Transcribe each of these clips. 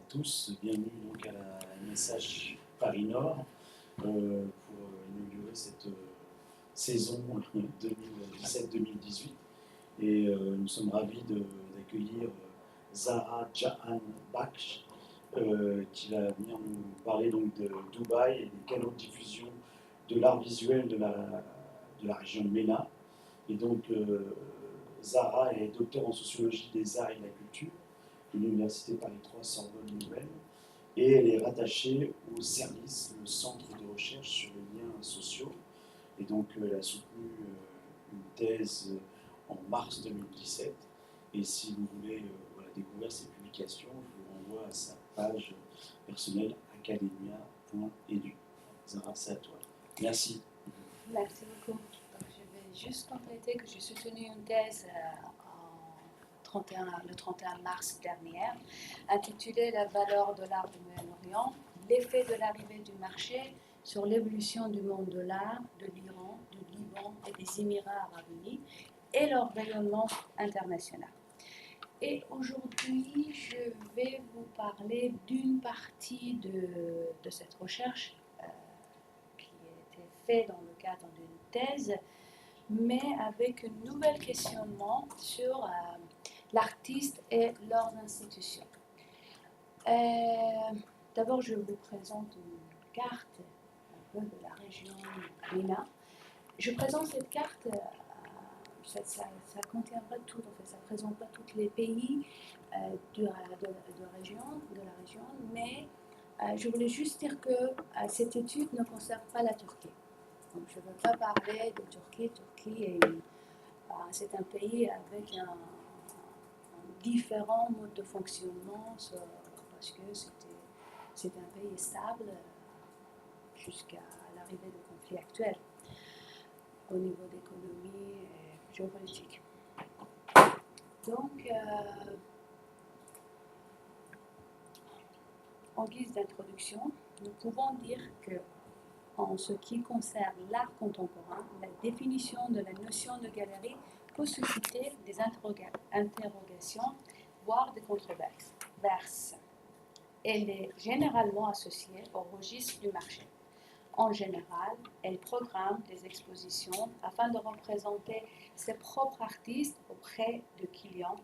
tous, bienvenue donc à la Message Paris Nord pour inaugurer cette saison 2017-2018. Et nous sommes ravis d'accueillir Zahra Jahan Baksh qui va venir nous parler donc de Dubaï et des canaux de diffusion de l'art visuel de la région de MENA. Et donc Zahra est docteur en sociologie des arts et de la culture de l'Université Paris 3 Sorbonne Nouvelle, et elle est rattachée au CERLIS, le Centre de recherche sur les liens sociaux. Et donc elle a soutenu une thèse en mars 2017. Et si vous voulez découvrir ses publications, je vous renvoie à sa page personnelle academia.edu. Zahra, c'est à toi. Merci. Merci beaucoup. Donc, je vais juste compléter que j'ai soutenu une thèse le 31 mars dernier, intitulée La valeur de l'art du Moyen-Orient, l'effet de l'arrivée du marché sur l'évolution du monde de l'art, de l'Iran, du Liban et des Émirats arabes unis et leur rayonnement international. Et aujourd'hui, je vais vous parler d'une partie de cette recherche qui a été faite dans le cadre d'une thèse, mais avec un nouvel questionnement sur l'artiste et leurs institutions. D'abord, je vous présente une carte un peu de la région MENA. Je présente cette carte, ça ne contient pas tout, en fait, ça ne présente pas tous les pays de la région, mais je voulais juste dire que cette étude ne concerne pas la Turquie. Donc, je ne veux pas parler de Turquie. Turquie c'est un pays avec un différent mode de fonctionnement parce que c'est un pays stable jusqu'à l'arrivée des conflits actuels au niveau d'économie et géopolitique. Donc, en guise d'introduction, nous pouvons dire que en ce qui concerne l'art contemporain, la définition de la notion de galerie peut susciter des interrogations, voire des controverses. Elle est généralement associée au registre du marché. En général, elle programme des expositions afin de représenter ses propres artistes auprès de clients.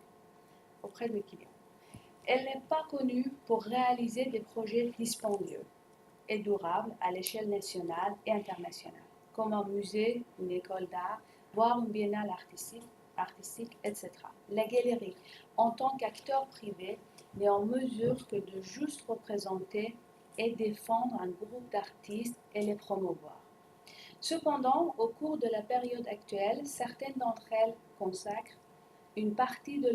Elle n'est pas connue pour réaliser des projets dispendieux et durable à l'échelle nationale et internationale, comme un musée, une école d'art, voire une biennale artistique, etc. La galerie, en tant qu'acteur privé, n'est en mesure que de juste représenter et défendre un groupe d'artistes et les promouvoir. Cependant, au cours de la période actuelle, certaines d'entre elles consacrent une partie de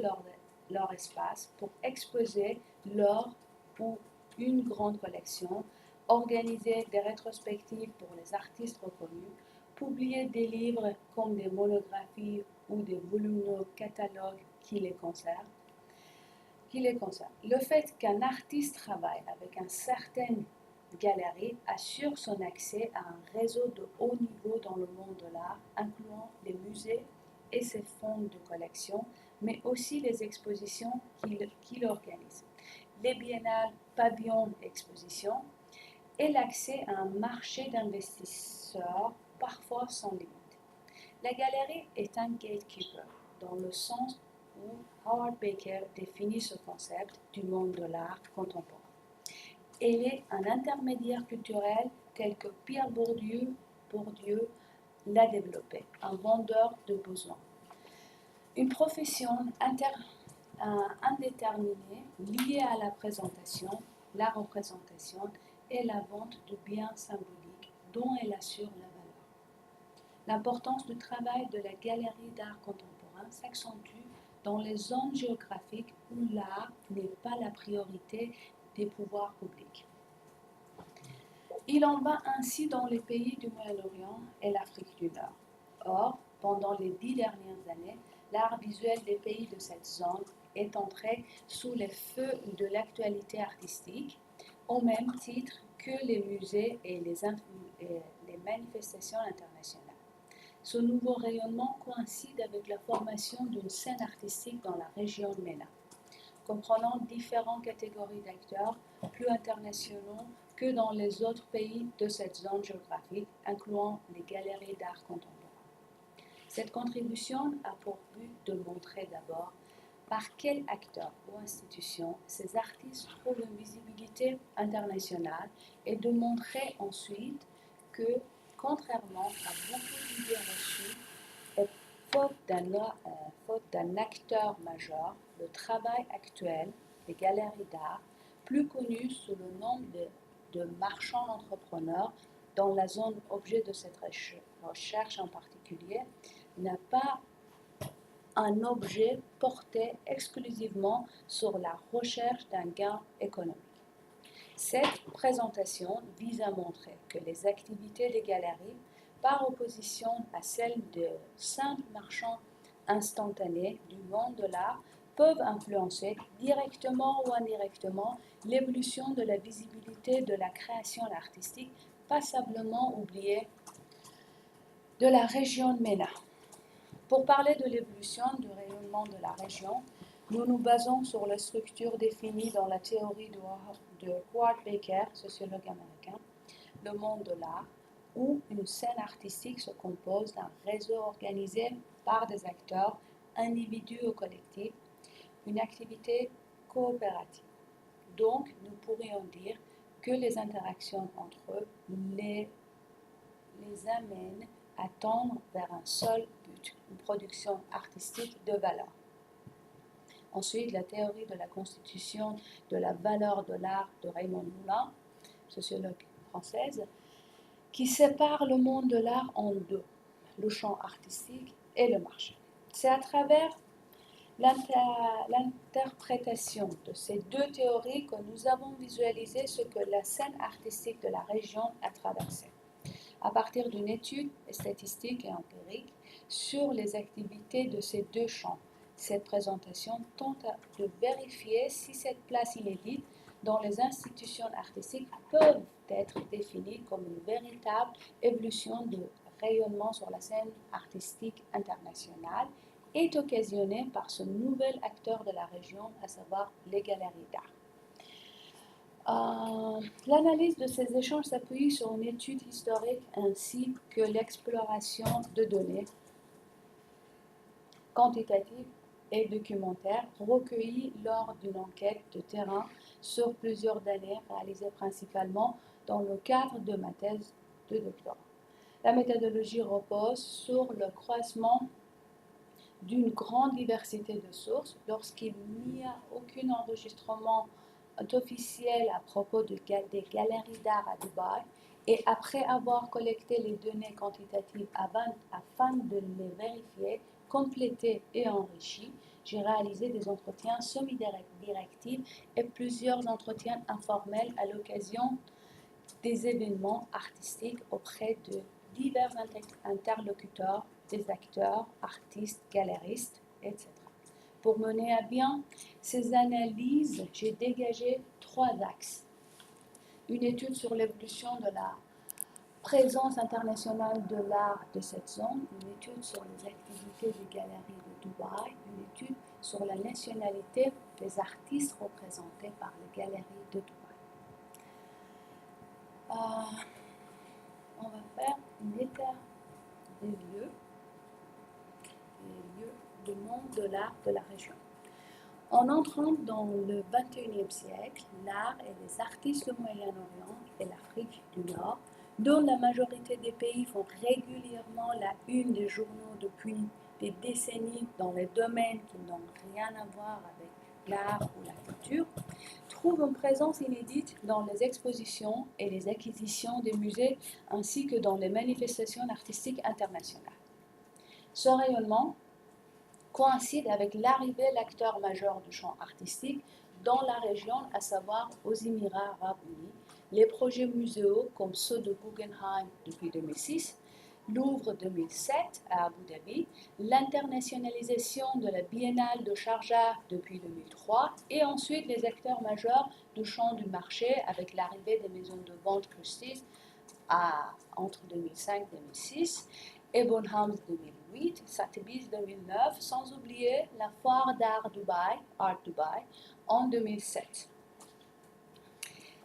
leur espace pour exposer leur ou une grande collection, organiser des rétrospectives pour les artistes reconnus, publier des livres comme des monographies ou des volumineux catalogues qui les concernent. Le fait qu'un artiste travaille avec une certaine galerie assure son accès à un réseau de haut niveau dans le monde de l'art, incluant les musées et ses fonds de collection, mais aussi les expositions qu'il organise, les biennales, pavillons d'exposition, et l'accès à un marché d'investisseurs parfois sans limite. La galerie est un gatekeeper, dans le sens où Howard Baker définit ce concept du monde de l'art contemporain. Elle est un intermédiaire culturel tel que Pierre Bourdieu l'a développé, un vendeur de besoins. Une profession indéterminée liée à la représentation et la vente de biens symboliques dont elle assure la valeur. L'importance du travail de la galerie d'art contemporain s'accentue dans les zones géographiques où l'art n'est pas la priorité des pouvoirs publics. Il en va ainsi dans les pays du Moyen-Orient et l'Afrique du Nord. Or, pendant les 10 dernières années, l'art visuel des pays de cette zone est entré sous les feux de l'actualité artistique, au même titre que les musées et les manifestations internationales. Ce nouveau rayonnement coïncide avec la formation d'une scène artistique dans la région MENA. comprenant différentes catégories d'acteurs plus internationaux que dans les autres pays de cette zone géographique, incluant les galeries d'art contemporain. Cette contribution a pour but de montrer d'abord par quel acteur ou institution ces artistes trouvent une visibilité internationale et de montrer ensuite que, contrairement à beaucoup d'idées reçues, et faute d'un acteur majeur, le travail actuel des galeries d'art, plus connues sous le nom de marchands entrepreneurs dans la zone objet de cette recherche en particulier, n'a pas un objet porté exclusivement sur la recherche d'un gain économique. Cette présentation vise à montrer que les activités des galeries, par opposition à celles de simples marchands instantanés du monde de l'art, peuvent influencer directement ou indirectement l'évolution de la visibilité de la création artistique passablement oubliée de la région MENA. Pour parler de l'évolution du rayonnement de la région, nous nous basons sur la structure définie dans la théorie de Howard Baker, sociologue américain, le monde de l'art, où une scène artistique se compose d'un réseau organisé par des acteurs, individus ou collectifs, une activité coopérative. Donc, nous pourrions dire que les interactions entre eux les amènent à tendre vers un seul but, une production artistique de valeur. Ensuite, la théorie de la constitution de la valeur de l'art de Raymond Moulin, sociologue française, qui sépare le monde de l'art en deux, le champ artistique et le marché. C'est à travers l'interprétation de ces deux théories que nous avons visualisé ce que la scène artistique de la région a traversé. À partir d'une étude statistique et empirique sur les activités de ces deux champs, cette présentation tente de vérifier si cette place inédite dans les institutions artistiques peut être définie comme une véritable évolution de rayonnement sur la scène artistique internationale est occasionnée par ce nouvel acteur de la région, à savoir les galeries d'art. L'analyse de ces échanges s'appuie sur une étude historique ainsi que l'exploration de données quantitatives et documentaires recueillies lors d'une enquête de terrain sur plusieurs années réalisée principalement dans le cadre de ma thèse de doctorat. La méthodologie repose sur le croisement d'une grande diversité de sources lorsqu'il n'y a aucun enregistrement officiel à propos des galeries d'art à Dubaï et après avoir collecté les données quantitatives afin de les vérifier, compléter et enrichir, j'ai réalisé des entretiens semi-directifs et plusieurs entretiens informels à l'occasion des événements artistiques auprès de divers interlocuteurs, des acteurs, artistes, galeristes, etc. Pour mener à bien ces analyses, j'ai dégagé 3 axes. Une étude sur l'évolution de la présence internationale de l'art de cette zone, une étude sur les activités des galeries de Dubaï, une étude sur la nationalité des artistes représentés par les galeries de Dubaï. On va faire une état des lieux du monde de l'art de la région. En entrant dans le XXIe siècle, l'art et les artistes du Moyen-Orient et l'Afrique du Nord, dont la majorité des pays font régulièrement la une des journaux depuis des décennies dans les domaines qui n'ont rien à voir avec l'art ou la culture, trouvent une présence inédite dans les expositions et les acquisitions des musées ainsi que dans les manifestations artistiques internationales. Ce rayonnement coïncide avec l'arrivée de l'acteur majeur du champ artistique dans la région, à savoir aux Émirats arabes unis, les projets muséaux comme ceux de Guggenheim depuis 2006, Louvre 2007 à Abu Dhabi, l'internationalisation de la Biennale de Sharjah depuis 2003 et ensuite les acteurs majeurs du champ du marché avec l'arrivée des maisons de vente Christie's entre 2005 et 2006 et Bonhams 2008. 2008, Sotheby's 2009, sans oublier la foire d'art Dubaï, Art Dubai, en 2007.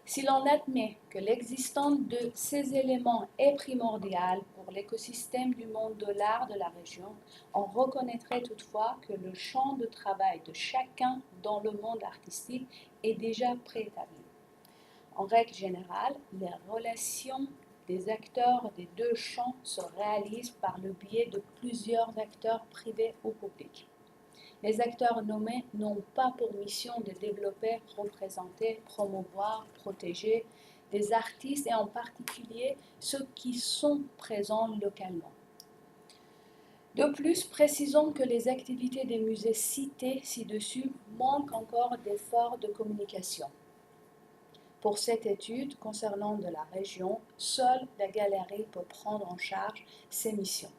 Si l'on admet que l'existence de ces éléments est primordiale pour l'écosystème du monde de l'art de la région, on reconnaîtrait toutefois que le champ de travail de chacun dans le monde artistique est déjà préétabli. En règle générale, les relations des acteurs des deux champs se réalisent par le biais de plusieurs acteurs privés ou publics. Les acteurs nommés n'ont pas pour mission de développer, représenter, promouvoir, protéger des artistes et en particulier ceux qui sont présents localement. De plus, précisons que les activités des musées cités ci-dessus manquent encore d'efforts de communication. Pour cette étude concernant de la région, seule la galerie peut prendre en charge ces missions.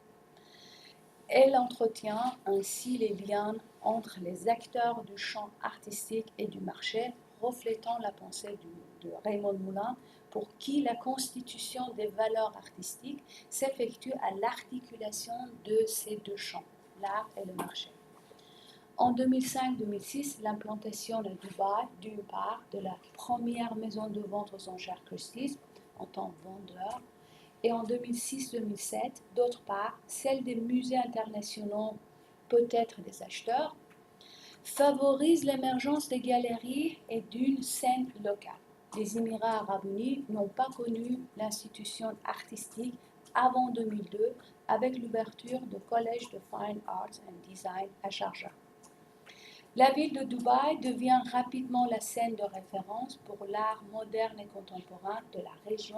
Elle entretient ainsi les liens entre les acteurs du champ artistique et du marché, reflétant la pensée de Raymond Moulin, pour qui la constitution des valeurs artistiques s'effectue à l'articulation de ces deux champs, l'art et le marché. En 2005-2006, l'implantation à Dubaï, d'une part, de la première maison de vente aux enchères Christie's en tant que vendeur, et en 2006-2007, d'autre part, celle des musées internationaux, peut-être des acheteurs, favorise l'émergence des galeries et d'une scène locale. Les Émirats arabes unis n'ont pas connu l'institution artistique avant 2002 avec l'ouverture du College de Fine Arts and Design à Sharjah. La ville de Dubaï devient rapidement la scène de référence pour l'art moderne et contemporain de la région,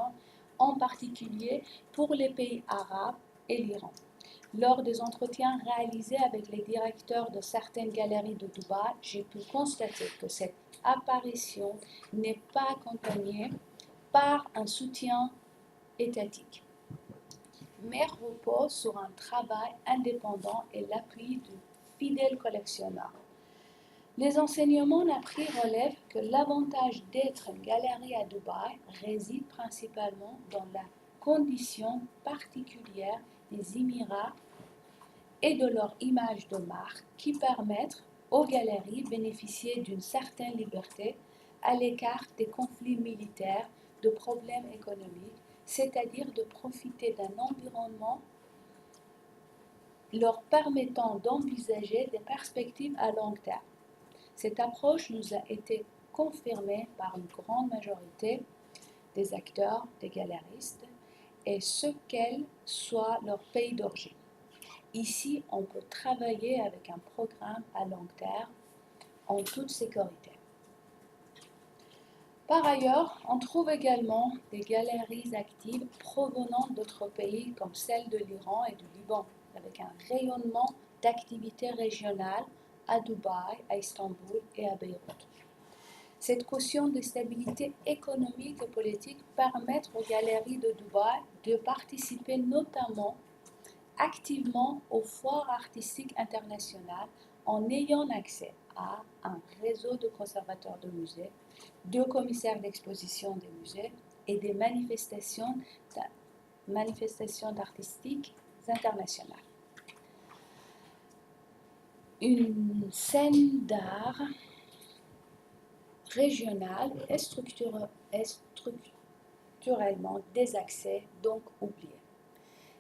en particulier pour les pays arabes et l'Iran. Lors des entretiens réalisés avec les directeurs de certaines galeries de Dubaï, j'ai pu constater que cette apparition n'est pas accompagnée par un soutien étatique, mais repose sur un travail indépendant et l'appui de fidèles collectionneurs. Les enseignements appris relèvent que l'avantage d'être une galerie à Dubaï réside principalement dans la condition particulière des Émirats et de leur image de marque qui permettent aux galeries de bénéficier d'une certaine liberté à l'écart des conflits militaires, de problèmes économiques, c'est-à-dire de profiter d'un environnement leur permettant d'envisager des perspectives à long terme. Cette approche nous a été confirmée par une grande majorité des acteurs, des galeristes, et ce qu'elle soit leur pays d'origine. Ici, on peut travailler avec un programme à long terme en toute sécurité. Par ailleurs, on trouve également des galeries actives provenant d'autres pays comme celle de l'Iran et du Liban, avec un rayonnement d'activités régionales à Dubaï, à Istanbul et à Beyrouth. Cette caution de stabilité économique et politique permet aux galeries de Dubaï de participer notamment activement aux foires artistiques internationales en ayant accès à un réseau de conservateurs de musées, de commissaires d'exposition des musées et des manifestations artistiques internationales. Une scène d'art régionale est structurellement désaxée, donc oubliée.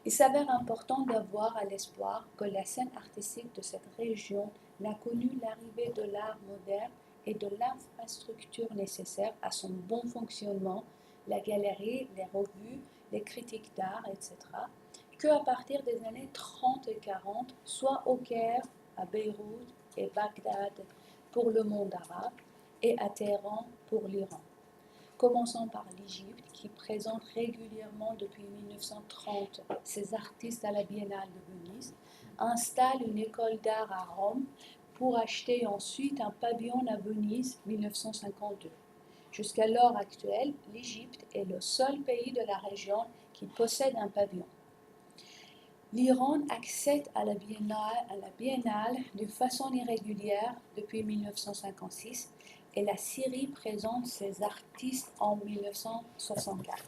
Il s'avère important d'avoir à l'espoir que la scène artistique de cette région n'a connu l'arrivée de l'art moderne et de l'infrastructure nécessaire à son bon fonctionnement, la galerie, les revues, les critiques d'art, etc., qu'à partir des années 30 et 40, soit au Caire, à Beyrouth et Bagdad pour le monde arabe et à Téhéran pour l'Iran. Commençons par l'Égypte, qui présente régulièrement depuis 1930 ses artistes à la Biennale de Venise, installe une école d'art à Rome pour acheter ensuite un pavillon à Venise 1952. Jusqu'à l'heure actuelle, l'Égypte est le seul pays de la région qui possède un pavillon. L'Iran accède à la Biennale de façon irrégulière depuis 1956 et la Syrie présente ses artistes en 1964.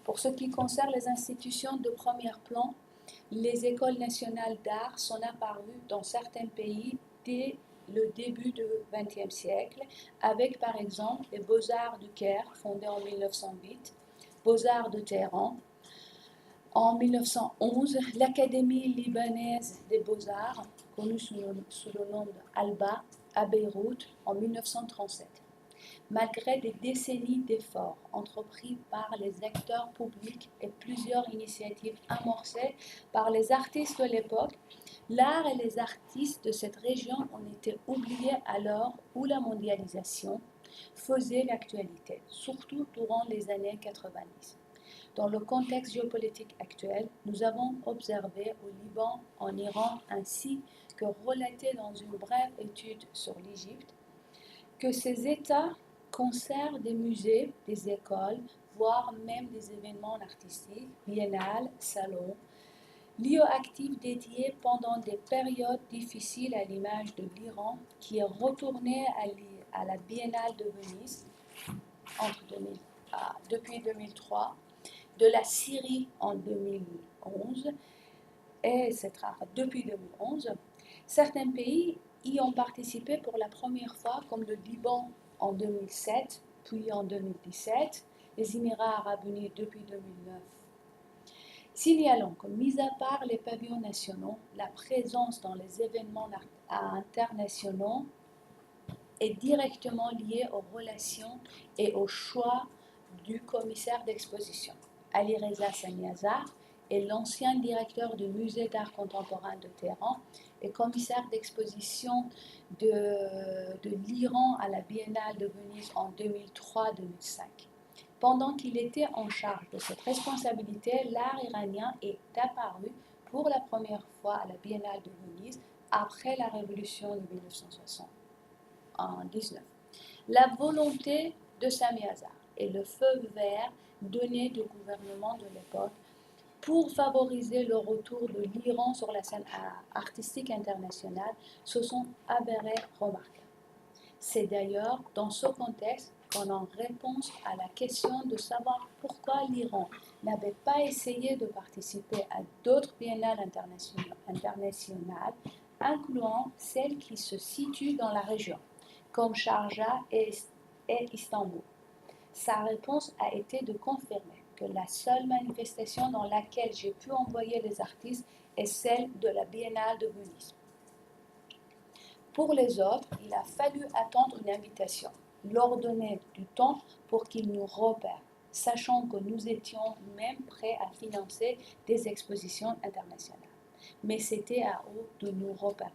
Pour ce qui concerne les institutions de premier plan, les écoles nationales d'art sont apparues dans certains pays dès le début du XXe siècle, avec par exemple les Beaux-Arts du Caire, fondés en 1908, Beaux-Arts de Téhéran. En 1911, l'Académie libanaise des Beaux-Arts, connue sous le nom d'Alba, à Beyrouth, en 1937. Malgré des décennies d'efforts entrepris par les acteurs publics et plusieurs initiatives amorcées par les artistes de l'époque, l'art et les artistes de cette région ont été oubliés à l'heure où la mondialisation faisait l'actualité, surtout durant les années 90. Dans le contexte géopolitique actuel, nous avons observé au Liban, en Iran, ainsi que relaté dans une brève étude sur l'Égypte, que ces États conservent des musées, des écoles, voire même des événements artistiques, biennales, salons, lieux actifs dédiés pendant des périodes difficiles à l'image de l'Iran, qui est retourné à la Biennale de Venise depuis 2003, de la Syrie en 2011, etc. Depuis 2011, certains pays y ont participé pour la première fois, comme le Liban en 2007, puis en 2017, les Émirats arabes unis depuis 2009. Signalons que, mis à part les pavillons nationaux, la présence dans les événements internationaux est directement liée aux relations et aux choix du commissaire d'exposition. Ali Reza Saniazar est l'ancien directeur du musée d'art contemporain de Téhéran et commissaire d'exposition de l'Iran à la Biennale de Venise en 2003-2005. Pendant qu'il était en charge de cette responsabilité, l'art iranien est apparu pour la première fois à la Biennale de Venise après la révolution de 1979. La volonté de Saniazar et le feu vert donné du gouvernement de l'époque pour favoriser le retour de l'Iran sur la scène artistique internationale se sont avérés remarquables. C'est d'ailleurs dans ce contexte qu'en réponse à la question de savoir pourquoi l'Iran n'avait pas essayé de participer à d'autres biennales internationales, incluant celles qui se situent dans la région, comme Sharjah et Istanbul. Sa réponse a été de confirmer que la seule manifestation dans laquelle j'ai pu envoyer les artistes est celle de la Biennale de Venise. Pour les autres, il a fallu attendre une invitation, leur donner du temps pour qu'ils nous repèrent, sachant que nous étions même prêts à financer des expositions internationales. Mais c'était à eux de nous repérer.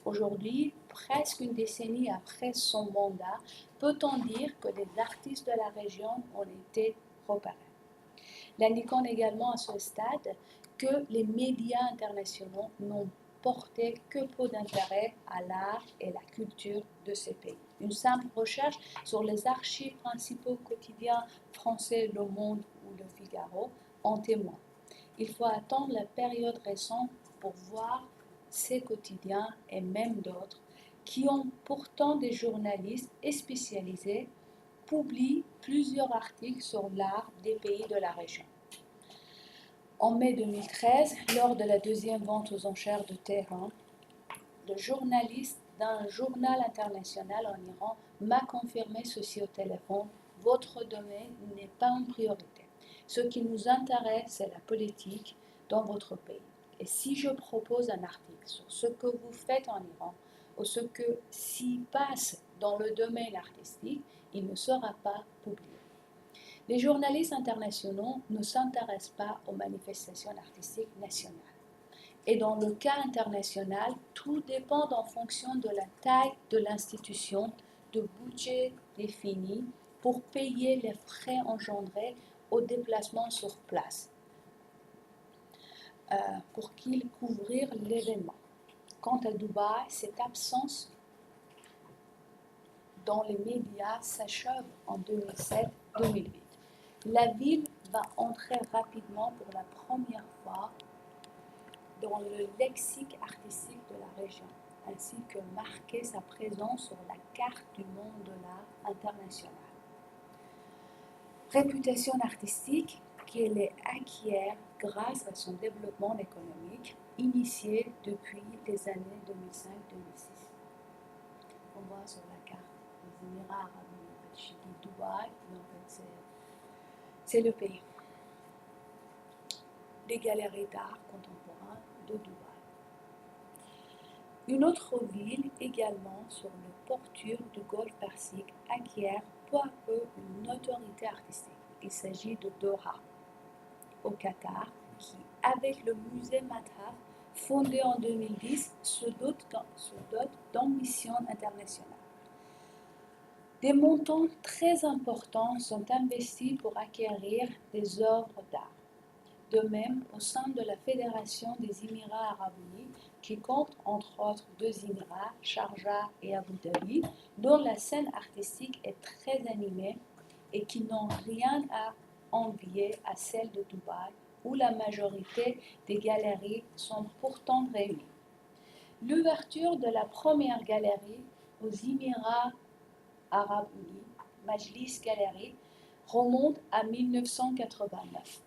Aujourd'hui, presque une décennie après son mandat, peut-on dire que les artistes de la région ont été repérés. L'indiquons également à ce stade que les médias internationaux n'ont porté que peu d'intérêt à l'art et la culture de ces pays. Une simple recherche sur les archives principaux quotidiens français, Le Monde ou Le Figaro en témoigne. Il faut attendre la période récente pour voir ces quotidiens et même d'autres qui ont pourtant des journalistes spécialisés publient plusieurs articles sur l'art des pays de la région. En mai 2013, lors de la deuxième vente aux enchères de Téhéran, le journaliste d'un journal international en Iran m'a confirmé ceci au téléphone: votre domaine n'est pas une priorité. Ce qui nous intéresse, c'est la politique dans votre pays. Et si je propose un article sur ce que vous faites en Iran ou ce que s'y passe dans le domaine artistique, il ne sera pas publié. Les journalistes internationaux ne s'intéressent pas aux manifestations artistiques nationales. Et dans le cas international, tout dépend en fonction de la taille de l'institution, de budget défini pour payer les frais engendrés au déplacement sur place, pour qu'ils couvrent l'événement. Quant à Dubaï, cette absence dans les médias s'achève en 2007-2008. La ville va entrer rapidement pour la première fois dans le lexique artistique de la région, ainsi que marquer sa présence sur la carte du monde de l'art international. Réputation artistique qui qu'elle acquiert grâce à son développement économique initié depuis les années 2005-2006. On voit sur la carte les Émirats arabes unis, je dis Dubaï, mais en fait c'est le pays. Les galeries d'art contemporain de Dubaï. Une autre ville également sur le porture du golfe Persique acquiert peu à peu une notoriété artistique. Il s'agit de Doha, au Qatar, qui, avec le musée Mathaf, fondé en 2010, se dote d'ambitions internationales. Des montants très importants sont investis pour acquérir des œuvres d'art. De même, au sein de la Fédération des Émirats arabes unis, qui compte entre autres 2 Émirats, Sharjah et Abu Dhabi, dont la scène artistique est très animée et qui n'ont rien à envier à celle de Dubaï, où la majorité des galeries sont pourtant réunies. L'ouverture de la première galerie aux Émirats arabes unis, Majlis Gallery, remonte à 1989.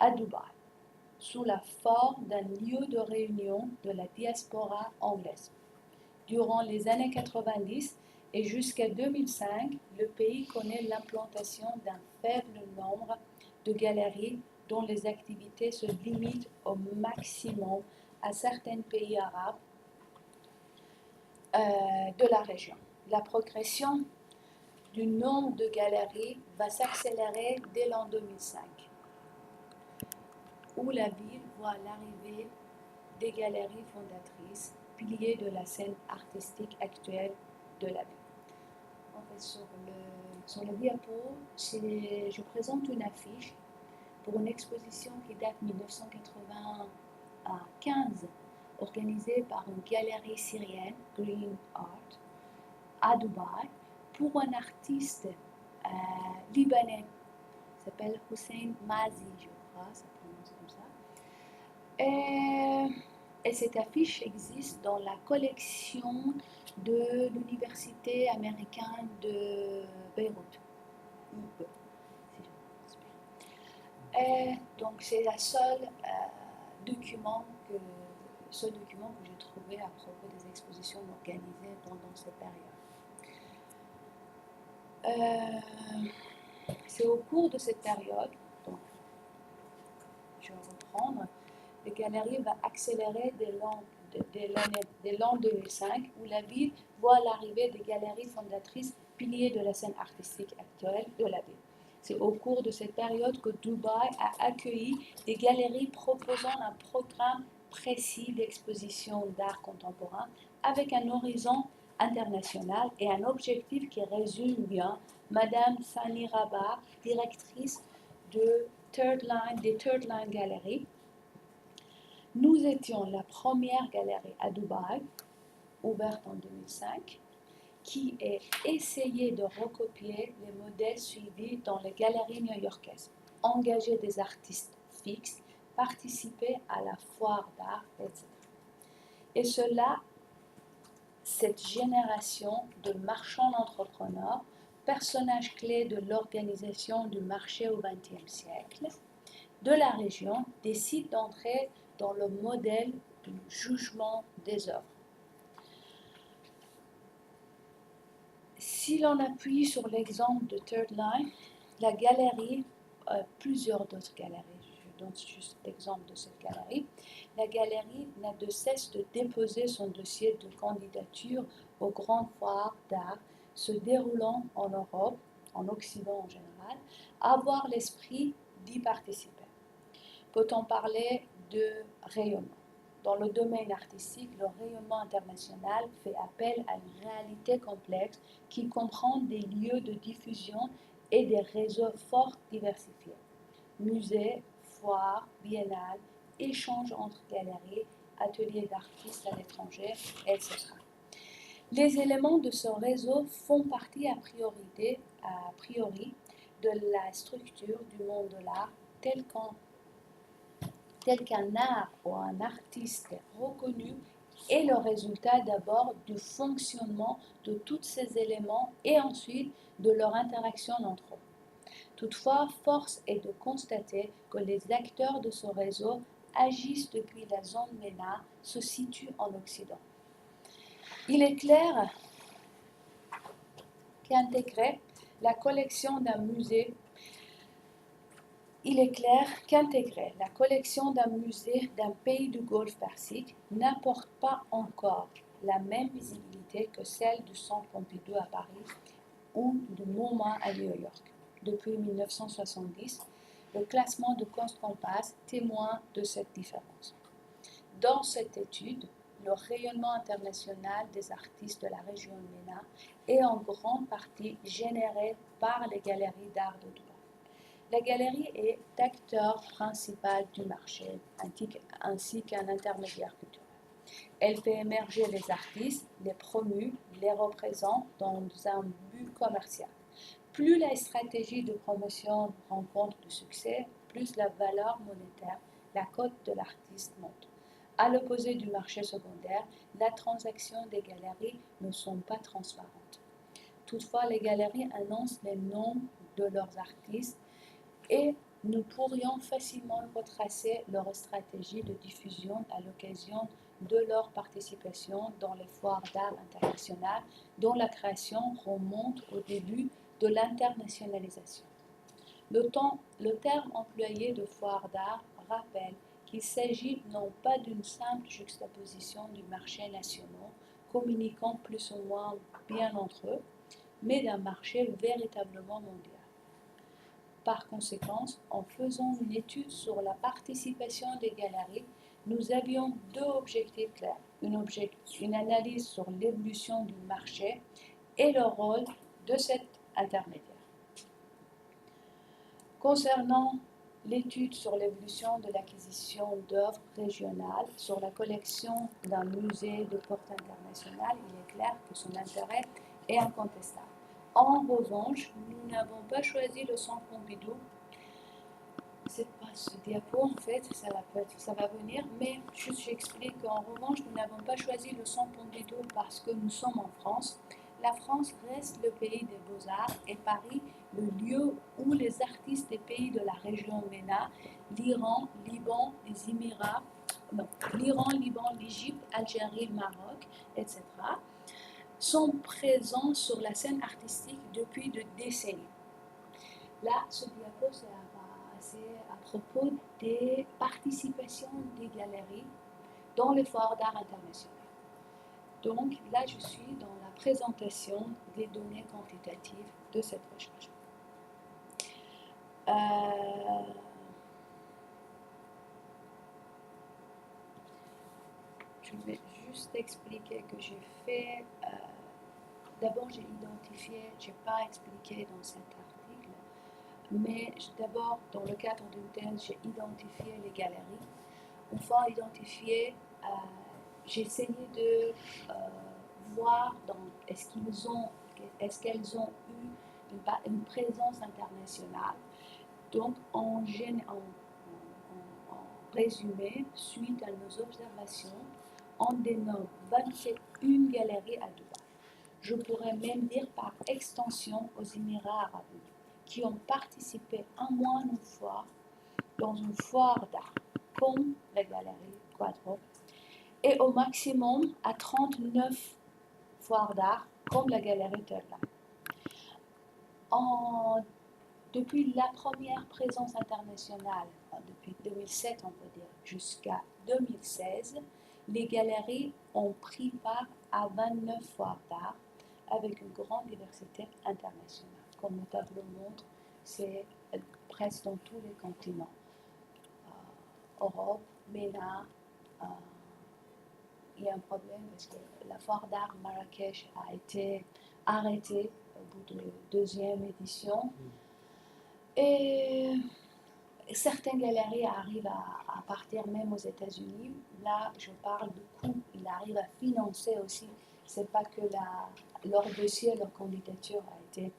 À Dubaï, sous la forme d'un lieu de réunion de la diaspora anglaise. Durant les années 90 et jusqu'à 2005, le pays connaît l'implantation d'un faible nombre de galeries dont les activités se limitent au maximum à certains pays arabes de la région. La progression du nombre de galeries va s'accélérer dès l'an 2005. Où la ville voit l'arrivée des galeries fondatrices, piliers de la scène artistique actuelle de la ville. En fait, sur le diapo, je présente une affiche pour une exposition qui date de 1995, organisée par une galerie syrienne, Green Art, à Dubaï, pour un artiste libanais, qui s'appelle Hussein Mazi, je crois, ça prononce comme ça. Et cette affiche existe dans la collection de l'université américaine de Beyrouth. Et donc c'est le seul document que j'ai trouvé à propos des expositions organisées pendant cette période. C'est au cours de cette période, donc je vais reprendre, la galerie va accélérer dès l'an 2005, où la ville voit l'arrivée des galeries fondatrices, piliers de la scène artistique actuelle de la ville. C'est au cours de cette période que Dubaï a accueilli des galeries proposant un programme précis d'exposition d'art contemporain avec un horizon international et un objectif qui résume bien Madame Sani Rabat, directrice des Third Line Gallery. Nous étions la première galerie à Dubaï, ouverte en 2005, qui a essayé de recopier les modèles suivis dans les galeries new-yorkaises, engager des artistes fixes, participer à la foire d'art, etc. Et cela, cette génération de marchands entrepreneurs, personnages clés de l'organisation du marché au XXe siècle, de la région, décide d'entrer dans le modèle du jugement des œuvres. Si l'on appuie sur l'exemple de Third Line, la galerie, plusieurs d'autres galeries, je donne juste l'exemple de cette galerie, la galerie n'a de cesse de déposer son dossier de candidature aux grandes foires d'art se déroulant en Europe, en Occident en général, avoir l'esprit d'y participer. Peut-on parler de rayonnement? Dans le domaine artistique, le rayonnement international fait appel à une réalité complexe qui comprend des lieux de diffusion et des réseaux fort diversifiés. Musées, foires, biennales, échanges entre galeries, ateliers d'artistes à l'étranger, etc. Les éléments de ce réseau font partie a priori de la structure du monde de l'art tel qu'un art ou un artiste reconnu est le résultat d'abord du fonctionnement de tous ces éléments et ensuite de leur interaction entre eux. Toutefois, force est de constater que les acteurs de ce réseau agissent depuis la zone MENA, se situe en Occident. Il est clair qu'intégrer la collection d'un musée d'un pays du Golfe Persique n'apporte pas encore la même visibilité que celle du Centre Pompidou à Paris ou du MoMA à New York. Depuis 1970, le classement de Constcompass témoigne de cette différence. Dans cette étude, le rayonnement international des artistes de la région MENA est en grande partie généré par les galeries d'art de Dubaï. La galerie est acteur principal du marché ainsi qu'un intermédiaire culturel. Elle fait émerger les artistes, les promue, les représente dans un but commercial. Plus la stratégie de promotion rencontre du succès, plus la valeur monétaire, la cote de l'artiste monte. À l'opposé du marché secondaire, la transaction des galeries ne sont pas transparentes. Toutefois, les galeries annoncent les noms de leurs artistes et nous pourrions facilement retracer leur stratégie de diffusion à l'occasion de leur participation dans les foires d'art internationales dont la création remonte au début de l'internationalisation. Le terme employé de foire d'art rappelle qu'il s'agit non pas d'une simple juxtaposition du marché national, communiquant plus ou moins bien entre eux, mais d'un marché véritablement mondial. Par conséquent, en faisant une étude sur la participation des galeries, nous avions deux objectifs clairs. Une analyse sur l'évolution du marché et le rôle de cet intermédiaire. Concernant l'étude sur l'évolution de l'acquisition d'œuvres régionales sur la collection d'un musée de portée internationale, il est clair que son intérêt est incontestable. En revanche, nous n'avons pas choisi le Centre Pompidou. C'est pas ce diapo en fait, ça va venir, mais juste j'explique qu'en revanche, nous n'avons pas choisi le Centre Pompidou parce que nous sommes en France. La France reste le pays des beaux-arts et Paris le lieu où les artistes des pays de la région MENA, l'Iran, Liban, les Émirats, l'Iran, Liban, l'Égypte, Algérie, Maroc, etc., sont présents sur la scène artistique depuis des décennies. Là, ce diapo, c'est à propos des participations des galeries dans les foires d'art internationales. Donc là, je suis dans la présentation des données quantitatives de cette recherche. Je vais juste expliquer que j'ai fait. D'abord, j'ai identifié, je n'ai pas expliqué dans cet article, mais d'abord, dans le cadre d'une thèse, j'ai identifié les galeries. Une fois identifiées, j'ai essayé de voir est-ce qu'elles ont eu une présence internationale. Donc, en résumé, suite à nos observations, on dénomme 21 galeries à Dubaï. Je pourrais même dire par extension aux Émirats arabes unis, qui ont participé au moins une fois dans une foire d'art, comme la galerie Quadro, et au maximum à 39 foires d'art, comme la galerie Terla. Depuis la première présence internationale, depuis 2007 on peut dire, jusqu'à 2016, les galeries ont pris part à 29 foires d'art avec une grande diversité internationale. Comme le tableau montre, c'est presque dans tous les continents. Europe, MENA, il y a un problème parce que la foire d'art Marrakech a été arrêtée au bout de la deuxième édition. Et certaines galeries arrivent à partir même aux États-Unis. Là, je parle de coûts. Ils arrivent à financer aussi. C'est pas que leur dossier, leur candidature a été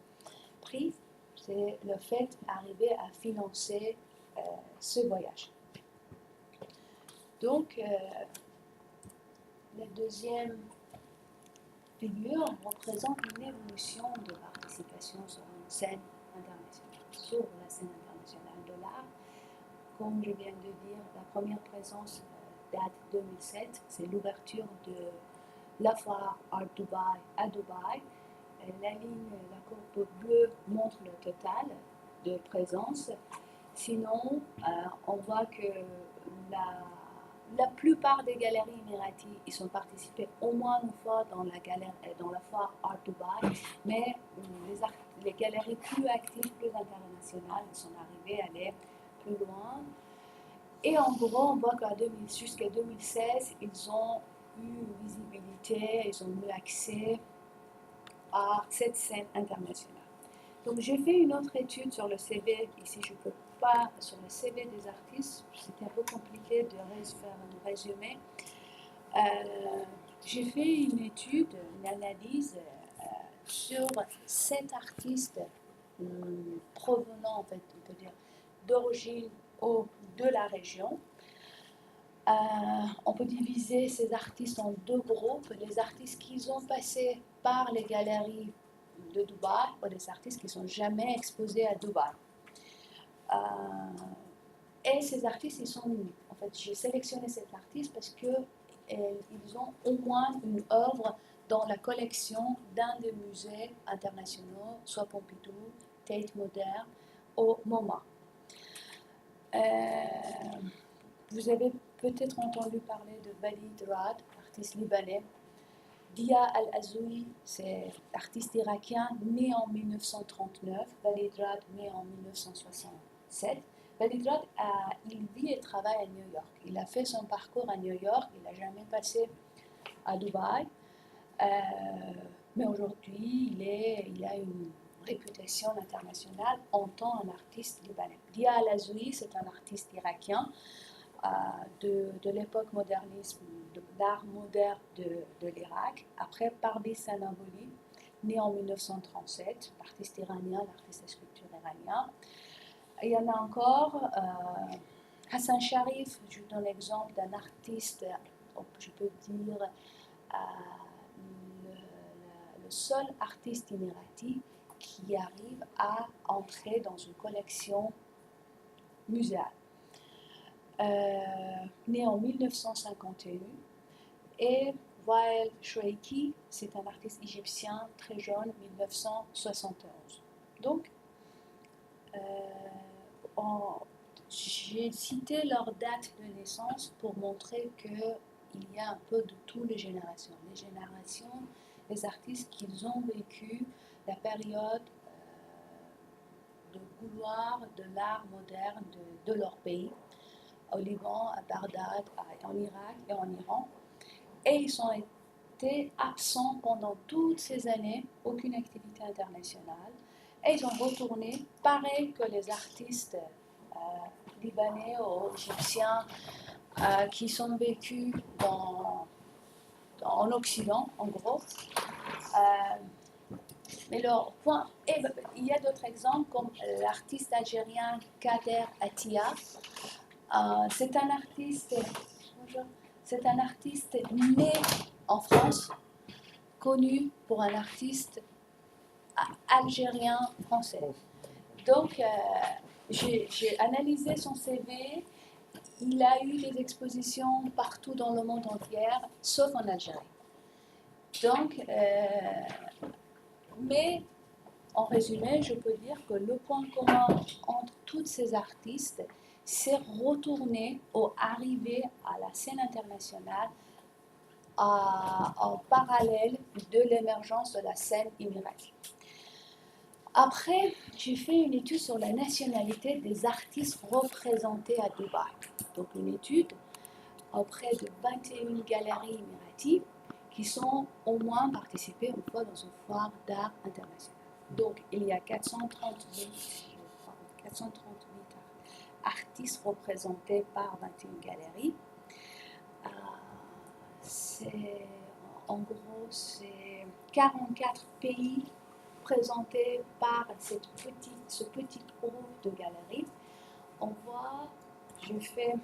prise. C'est le fait d'arriver à financer ce voyage. Donc, la deuxième figure représente une évolution de participation sur une scène internationale. sur la scène internationale de l'art. Comme je viens de dire, la première présence date 2007, c'est l'ouverture de la foire Art Dubai à Dubaï. La ligne, la courbe bleue montre le total de présence. Sinon, on voit que la plupart des galeries émiraties, ils ont participé au moins une fois dans la foire Art Dubai, mais les galeries plus actives, plus internationales, sont arrivées à aller plus loin. Et en gros, on voit jusqu'à 2016, ils ont eu une visibilité, ils ont eu accès à cette scène internationale. Donc j'ai fait une autre étude sur le CV, ici je ne peux pas, sur le CV des artistes, c'était un peu compliqué de faire un résumé. J'ai fait une étude, une analyse sur 7 artistes provenant, en fait, on peut dire, d'origine de la région. On peut diviser ces artistes en 2 groupes, les artistes qui ont passé par les galeries de Dubaï ou des artistes qui ne sont jamais exposés à Dubaï. Et ces artistes, ils sont uniques. En fait, j'ai sélectionné ces artistes parce qu'ils ont au moins une œuvre dans la collection d'un des musées internationaux, soit Pompidou, Tate Modern ou MoMA. Vous avez peut-être entendu parler de Walid Rad, artiste libanais. Dia Al-Azoui, c'est artiste irakien né en 1939. Walid Rad né en 1967. Walid Rad, il vit et travaille à New York. Il a fait son parcours à New York, il n'a jamais passé à Dubaï. Mais aujourd'hui, il a une réputation internationale en tant qu'artiste libanais. Dia Al-Azoui, c'est un artiste irakien de l'époque modernisme, de l'art moderne de l'Irak. Après, Parviz Sanaboli, né en 1937, l'artiste iranien, l'artiste de sculpture iranien. Il y en a encore, Hassan Sharif, je vous donne l'exemple d'un artiste, je peux dire, le seul artiste émirati qui arrive à entrer dans une collection muséale. Né en 1951, et Wael Shreiki, c'est un artiste égyptien très jeune, 1971. Donc, j'ai cité leur date de naissance pour montrer qu'il y a un peu de toutes les générations. Les artistes qui ont vécu la période de gloire de l'art moderne de leur pays, au Liban, à Bagdad, en Irak et en Iran. Et ils ont été absents pendant toutes ces années, aucune activité internationale. Et ils ont retourné, pareil que les artistes libanais ou égyptiens qui sont vécus en Occident, en gros. Mais leur point, il y a d'autres exemples comme l'artiste algérien Kader Attia. C'est un artiste né en France, connu pour un artiste algérien français. Donc, j'ai analysé son CV. Il a eu des expositions partout dans le monde entier, sauf en Algérie. Donc, mais en résumé, je peux dire que le point commun entre tous ces artistes, c'est retourner ou arriver à la scène internationale en parallèle de l'émergence de la scène émirati. Après, j'ai fait une étude sur la nationalité des artistes représentés à Dubaï. Donc une étude auprès de 21 galeries émiraties qui sont au moins participées une fois dans une foire d'art internationale. Donc il y a 438 artistes représentés par 21 galeries. En gros, c'est 44 pays présentés par ce petit groupe de galeries. On voit, je fais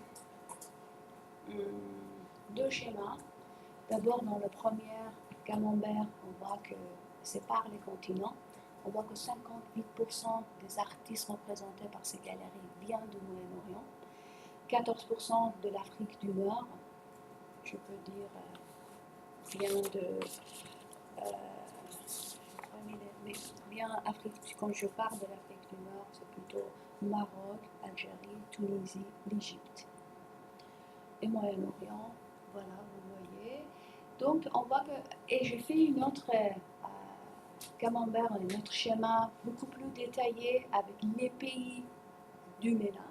2 schémas. D'abord, dans le premier camembert, on voit que c'est par les continents. On voit que 58% des artistes représentés par ces galeries viennent du Moyen-Orient, 14% de l'Afrique du Nord, je peux dire, vient de... mais bien Afrique, quand je parle de l'Afrique du Nord, c'est plutôt Maroc, Algérie, Tunisie, l'Égypte. Et Moyen-Orient, voilà, vous voyez. Donc, on voit que... Et j'ai fait une autre camembert, un autre schéma beaucoup plus détaillé avec les pays du MENA,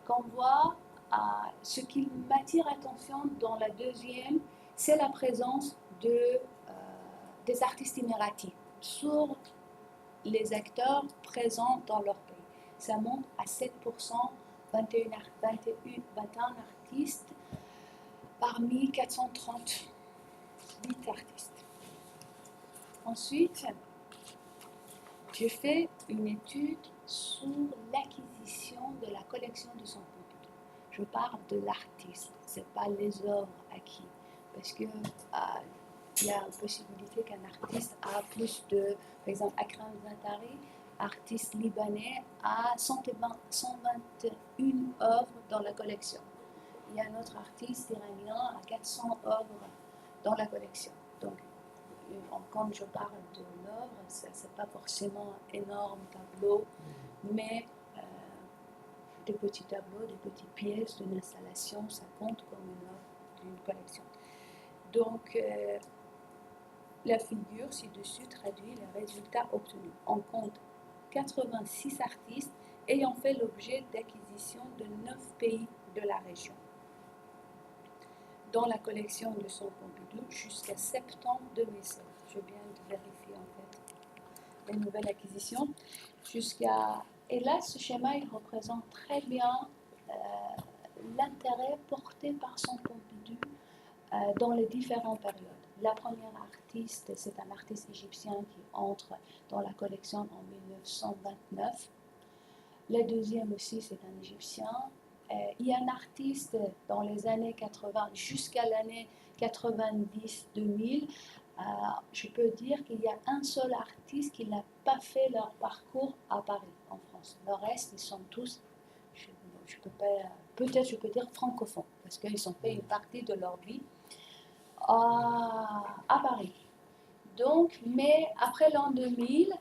qu'on voit ce qui m'attire l'attention dans la deuxième, c'est la présence des artistes émiratis sur les acteurs présents dans leur pays. Ça monte à 7%, 21 artistes parmi 438 artistes. Ensuite, j'ai fait une étude sur l'acquisition de la collection de son Pompidou. Je parle de l'artiste, ce n'est pas les œuvres acquises. Parce que il y a une possibilité qu'un artiste a plus de, par exemple, Akram Zantari, artiste libanais, a 121 œuvres dans la collection. Il y a un autre artiste iranien à 400 œuvres dans la collection. Donc, quand je parle de l'œuvre, ce n'est pas forcément un énorme tableau, mais des petits tableaux, des petites pièces d'une installation, ça compte comme une œuvre d'une collection. Donc, la figure ci-dessus traduit les résultats obtenus. On compte 86 artistes ayant fait l'objet d'acquisition de 9 pays de la région dans la collection de son Pompidou jusqu'à septembre 2007. Je viens de vérifier en fait les nouvelles acquisitions. Et là, ce schéma, il représente très bien l'intérêt porté par son Pompidou dans les différentes périodes. La première artiste, c'est un artiste égyptien qui entre dans la collection en 1929. La deuxième aussi, c'est un Égyptien. Il y a un artiste dans les années 80 jusqu'à l'année 90-2000. Je peux dire qu'il y a un seul artiste qui n'a pas fait leur parcours à Paris, en France. Le reste, ils sont tous, peut-être je peux dire francophones, parce qu'ils ont fait une partie de leur vie à Paris. Donc, mais après l'an 2000,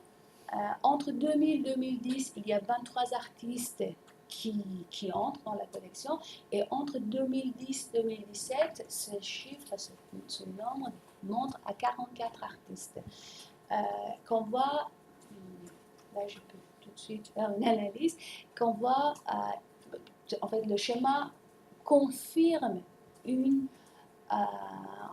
entre 2000 et 2010, il y a 23 artistes qui entrent dans la collection. Et entre 2010 et 2017, ce chiffre, ce nombre monte à 44 artistes. Qu'on voit, là je peux tout de suite faire une analyse, qu'on voit, en fait, le schéma confirme une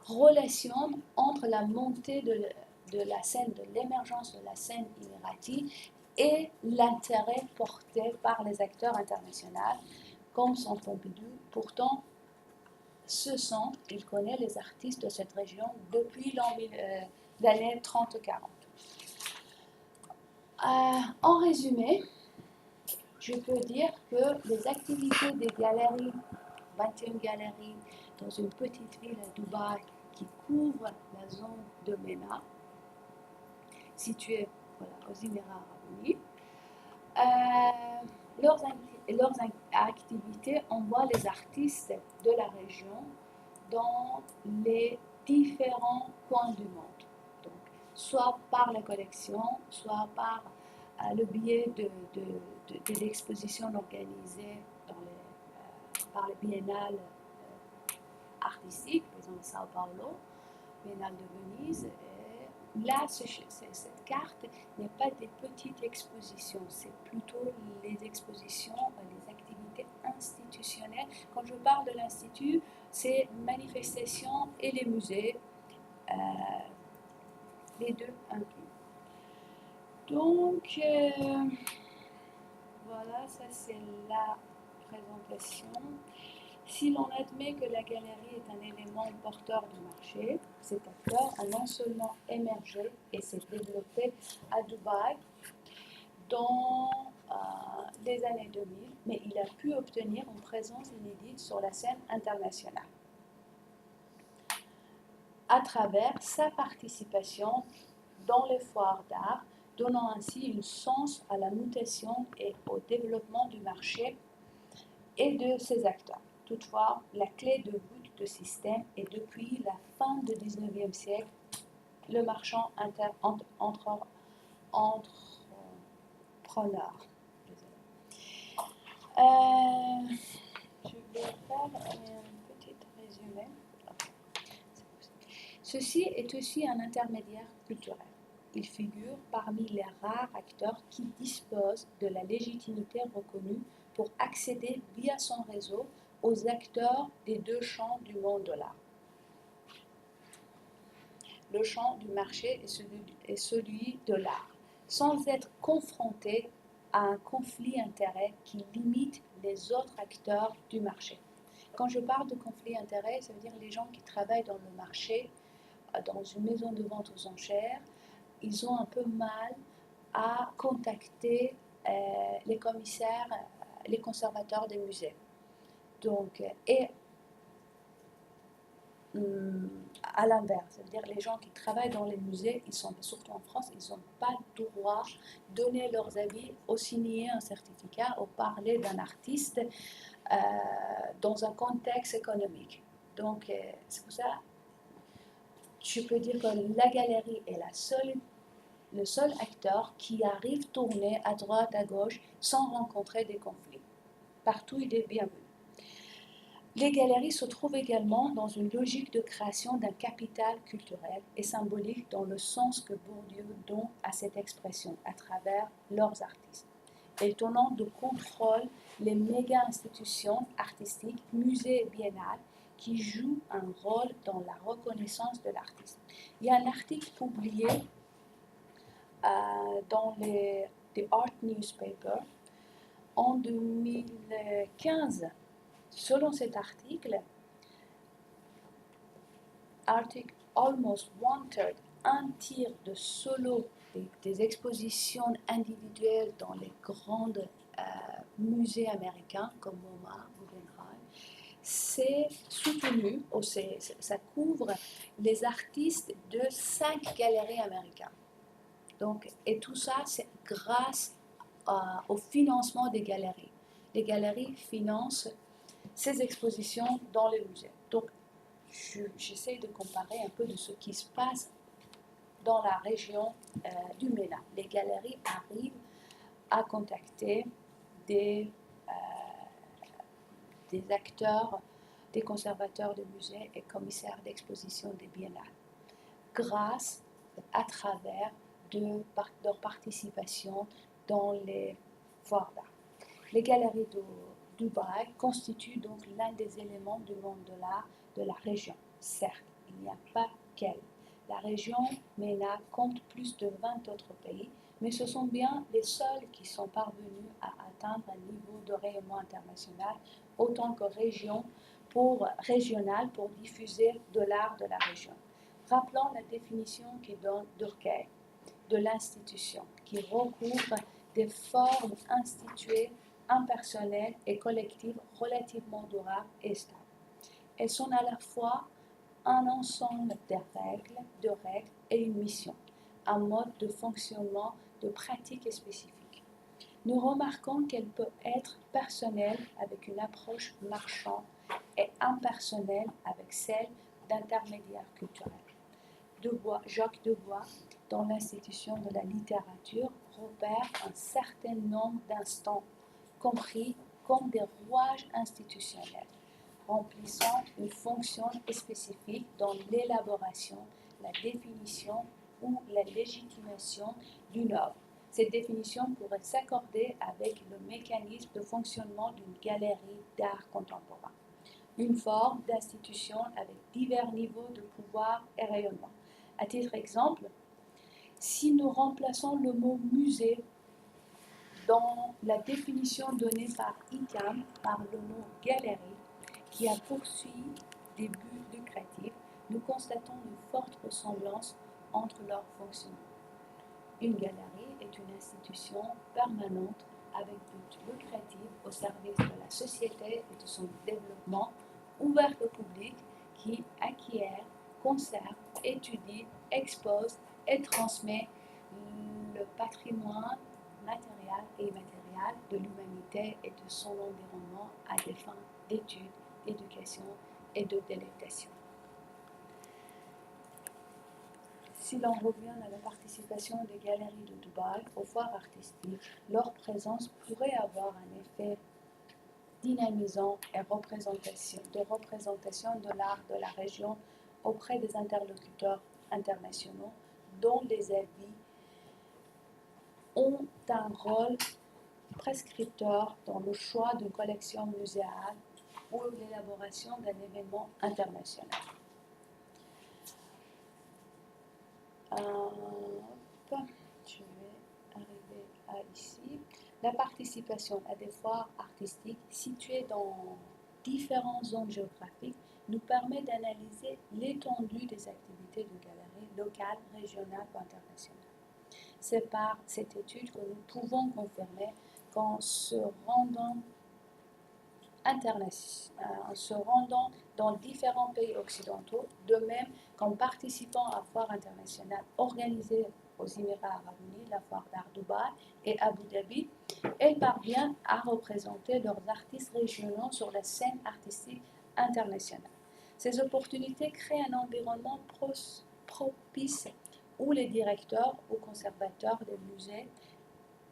relation entre la montée de la scène, de l'émergence de la scène émirati et l'intérêt porté par les acteurs internationaux comme son Pompidou. Pourtant, il connaît les artistes de cette région depuis l'année 30-40. En résumé, je peux dire que les activités des galeries, 21 galeries dans une petite ville à Dubaï qui couvre la zone de MENA, située aux Émirats arabes unis, leurs activités envoient les artistes de la région dans les différents coins du monde. Donc, soit par la collection, soit par le biais de l'exposition organisée par les biennales artistiques, par exemple Sao Paulo, Biennale de Venise. Là, cette carte n'est pas des petites expositions, c'est plutôt les expositions, les activités institutionnelles. Quand je parle de l'Institut, c'est manifestations et les musées, les deux inclus. Donc, voilà, ça c'est la présentation. Si l'on admet que la galerie est un élément porteur du marché, cet acteur a non seulement émergé et s'est développé à Dubaï dans les années 2000, mais il a pu obtenir une présence inédite sur la scène internationale à travers sa participation dans les foires d'art donnant ainsi un sens à la mutation et au développement du marché et de ses acteurs. Toutefois, la clé de voûte du système est depuis la fin du XIXe siècle, le marchand entrepreneur. Je vais faire un petit résumé. Ceci est aussi un intermédiaire culturel. Il figure parmi les rares acteurs qui disposent de la légitimité reconnue pour accéder via son réseau aux acteurs des deux champs du monde de l'art. Le champ du marché et celui de l'art, sans être confronté à un conflit d'intérêts qui limite les autres acteurs du marché. Quand je parle de conflit d'intérêts, ça veut dire les gens qui travaillent dans le marché, dans une maison de vente aux enchères, ils ont un peu mal à contacter les commissaires, les conservateurs des musées. Donc, et à l'inverse, c'est-à-dire les gens qui travaillent dans les musées, ils sont, surtout en France, ils n'ont pas le droit de donner leurs avis ou signer un certificat ou parler d'un artiste dans un contexte économique. Donc, c'est pour ça je peux dire que la galerie est le seul acteur qui arrive à tourner à droite, à gauche, sans rencontrer des conflits. Partout, il est bienvenu. Les galeries se trouvent également dans une logique de création d'un capital culturel et symbolique dans le sens que Bourdieu donne à cette expression à travers leurs artistes. Elles tenant de contrôle les méga-institutions artistiques, musées et biennales qui jouent un rôle dans la reconnaissance de l'artiste. Il y a un article publié dans The Art Newspaper en 2015. Selon cet article, Almost One-Third, un tiers de solo des expositions individuelles dans les grands musées américains comme MoMA, Guggenheim, c'est soutenu, ça couvre les artistes de 5 galeries américaines. Donc, et tout ça, c'est grâce au financement des galeries. Les galeries financent ces expositions dans les musées. Donc, j'essaie de comparer un peu de ce qui se passe dans la région du MENA. Les galeries arrivent à contacter des acteurs, des conservateurs de musées et commissaires d'exposition des biennales, grâce à travers leur participation dans les foires d'art. Les galeries de Dubaï constituent donc l'un des éléments du monde de l'art de la région. Certes, il n'y a pas qu'elle. La région MENA compte plus de 20 autres pays, mais ce sont bien les seuls qui sont parvenus à atteindre un niveau de rayonnement international autant que régional pour diffuser de l'art de la région. Rappelons la définition qui donne Durkheim de l'institution, qui recouvre des formes instituées, impersonnelles et collectives relativement durables et stables. Elles sont à la fois un ensemble de règles et une mission, un mode de fonctionnement, de pratiques spécifiques. Nous remarquons qu'elle peut être personnelle avec une approche marchande et impersonnelle avec celle d'intermédiaire culturel. Jacques Debois, dans l'institution de la littérature, repère un certain nombre d'instants compris comme des rouages institutionnels, remplissant une fonction spécifique dans l'élaboration, la définition ou la légitimation d'une œuvre. Cette définition pourrait s'accorder avec le mécanisme de fonctionnement d'une galerie d'art contemporain, une forme d'institution avec divers niveaux de pouvoir et rayonnement. À titre d'exemple, si nous remplaçons le mot musée dans la définition donnée par ICAM par le mot galerie, qui a poursuivi des buts lucratifs, nous constatons une forte ressemblance entre leurs fonctionnements. Une galerie est une institution permanente avec but lucratif au service de la société et de son développement, ouverte au public qui acquiert, conserve, étudie, expose et transmet le le patrimoine matériel et immatériel de l'humanité et de son environnement à des fins d'études, d'éducation et de délectation. Si l'on revient à la participation des galeries de Dubaï aux foires artistiques, leur présence pourrait avoir un effet dynamisant et de représentation de l'art de la région auprès des interlocuteurs internationaux dont les avis ont un rôle prescripteur dans le choix d'une collection muséale ou l'élaboration d'un événement international. Je vais arriver à ici. La participation à des foires artistiques situées dans différentes zones géographiques nous permet d'analyser l'étendue des activités de galeries locales, régionales ou internationales. C'est par cette étude que nous pouvons confirmer qu'en se rendant dans différents pays occidentaux, de même qu'en participant à foires internationales organisées aux Émirats arabes unis, la foire d'art Dubaï et Abu Dhabi, elles parviennent à représenter leurs artistes régionaux sur la scène artistique internationale. Ces opportunités créent un environnement propice où les directeurs ou conservateurs des musées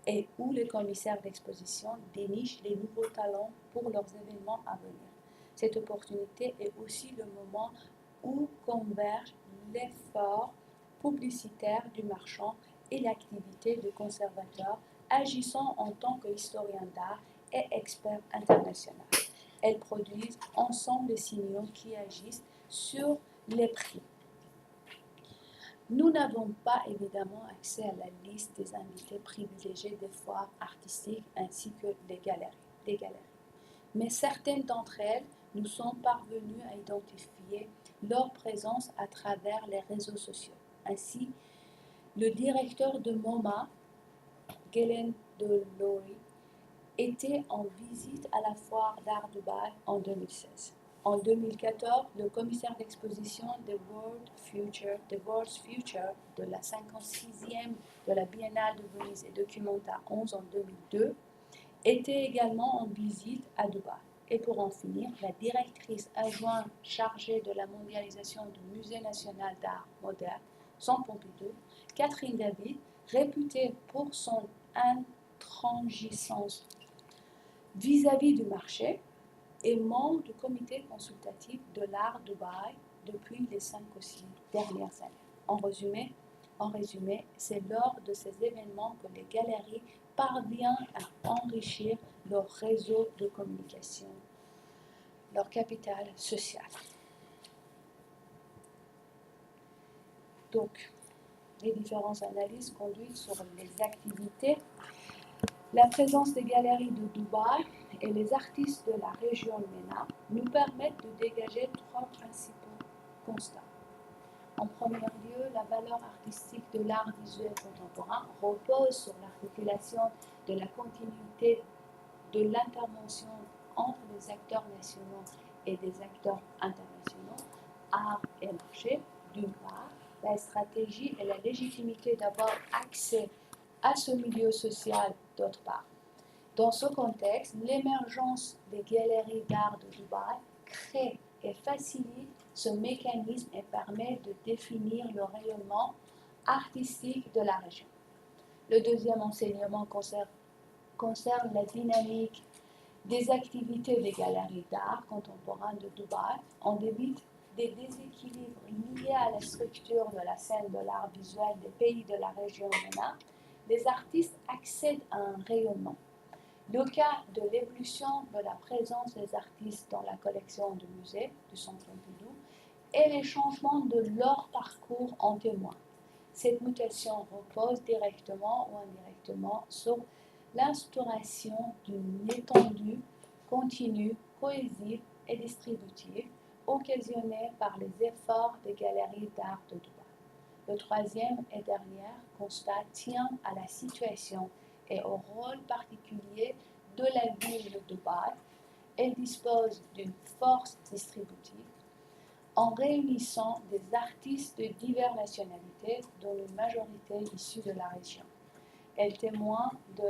et où les commissaires d'exposition dénichent les nouveaux talents pour leurs événements à venir. Cette opportunité est aussi le moment où convergent l'effort publicitaire du marchand et l'activité du conservateur agissant en tant qu'historien d'art et expert international. Elles produisent ensemble des signaux qui agissent sur les prix. Nous n'avons pas évidemment accès à la liste des invités privilégiés des foires artistiques ainsi que des galeries. Mais certaines d'entre elles nous sont parvenues à identifier leur présence à travers les réseaux sociaux. Ainsi, le directeur de MoMA, Gelen Delory, était en visite à la foire d'art Dubaï en 2016. En 2014, le commissaire d'exposition de World's Future de la 56e de la Biennale de Venise et Documenta 11 en 2002 était également en visite à Dubaï. Et pour en finir, la directrice adjointe chargée de la mondialisation du Musée national d'art moderne, sans Pompidou, Catherine David, réputée pour son intransigeance vis-à-vis du marché, est membre du comité consultatif de l'art Dubaï depuis les 5 ou 6 dernières années. En résumé, c'est lors de ces événements que les galeries parviennent à enrichir leur réseau de communication, leur capital social. Donc, les différentes analyses conduites sur les activités, la présence des galeries de Dubaï et les artistes de la région MENA nous permettent de dégager 3 principaux constats. En premier lieu, la valeur artistique de l'art visuel contemporain repose sur l'articulation de la continuité de l'intervention entre les acteurs nationaux et des acteurs internationaux, art et marché, d'une part, la stratégie et la légitimité d'avoir accès à ce milieu social, d'autre part. Dans ce contexte, l'émergence des galeries d'art de Dubaï crée et facilite ce mécanisme et permet de définir le rayonnement artistique de la région. Le deuxième enseignement concerne la dynamique des activités des galeries d'art contemporain de Dubaï en début des déséquilibres liés à la structure de la scène de l'art visuel des pays de la région MENA. Les artistes accèdent à un rayonnement. Le cas de l'évolution de la présence des artistes dans la collection du musée du Centre Pompidou et les changements de leur parcours en témoignent. Cette mutation repose directement ou indirectement sur l'instauration d'une étendue continue, cohésive et distributive occasionnée par les efforts des galeries d'art de Dubaï. Le troisième et dernier constat tient à la situation et au rôle particulier de la ville de Dubaï. Elle dispose d'une force distributive en réunissant des artistes de diverses nationalités, dont une majorité issue de la région. Elle témoigne de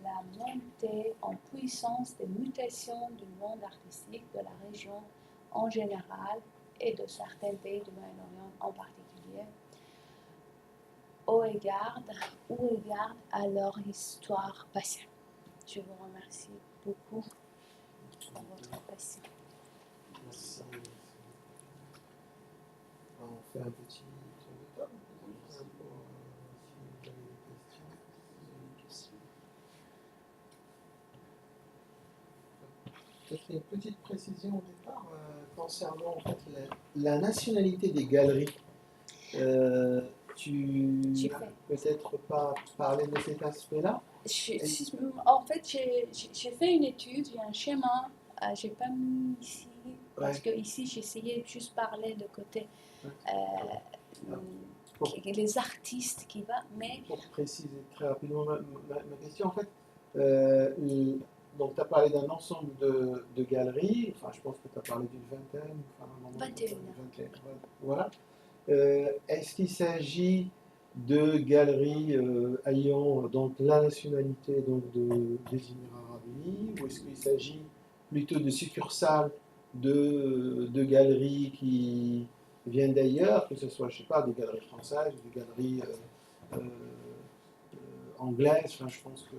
la montée en puissance des mutations du monde artistique de la région en général et de certains pays du Moyen-Orient en particulier, au égard à leur histoire passée. Je vous remercie beaucoup pour votre patience. Merci. On fait un petit tour de table peut-être pour si vous avez des questions. Peut-être une petite précision au départ concernant en fait, la nationalité des galeries. Tu n'as peut-être pas parlé de cet aspect-là. En fait, j'ai fait une étude, j'ai un schéma, je n'ai pas mis ici, parce que ici j'essayais de juste parler de côté les artistes qui vont, mais... Pour préciser très rapidement ma question, en fait, donc tu as parlé d'un ensemble de galeries, enfin je pense que tu as parlé d'une vingtaine, enfin un moment 21. Voilà. Est-ce qu'il s'agit de galeries ayant donc la nationalité donc, des Émirats arabes unis, ou est-ce qu'il s'agit plutôt de succursales de galeries qui viennent d'ailleurs, que ce soit, je sais pas, des galeries françaises, des galeries anglaises, enfin, je pense que...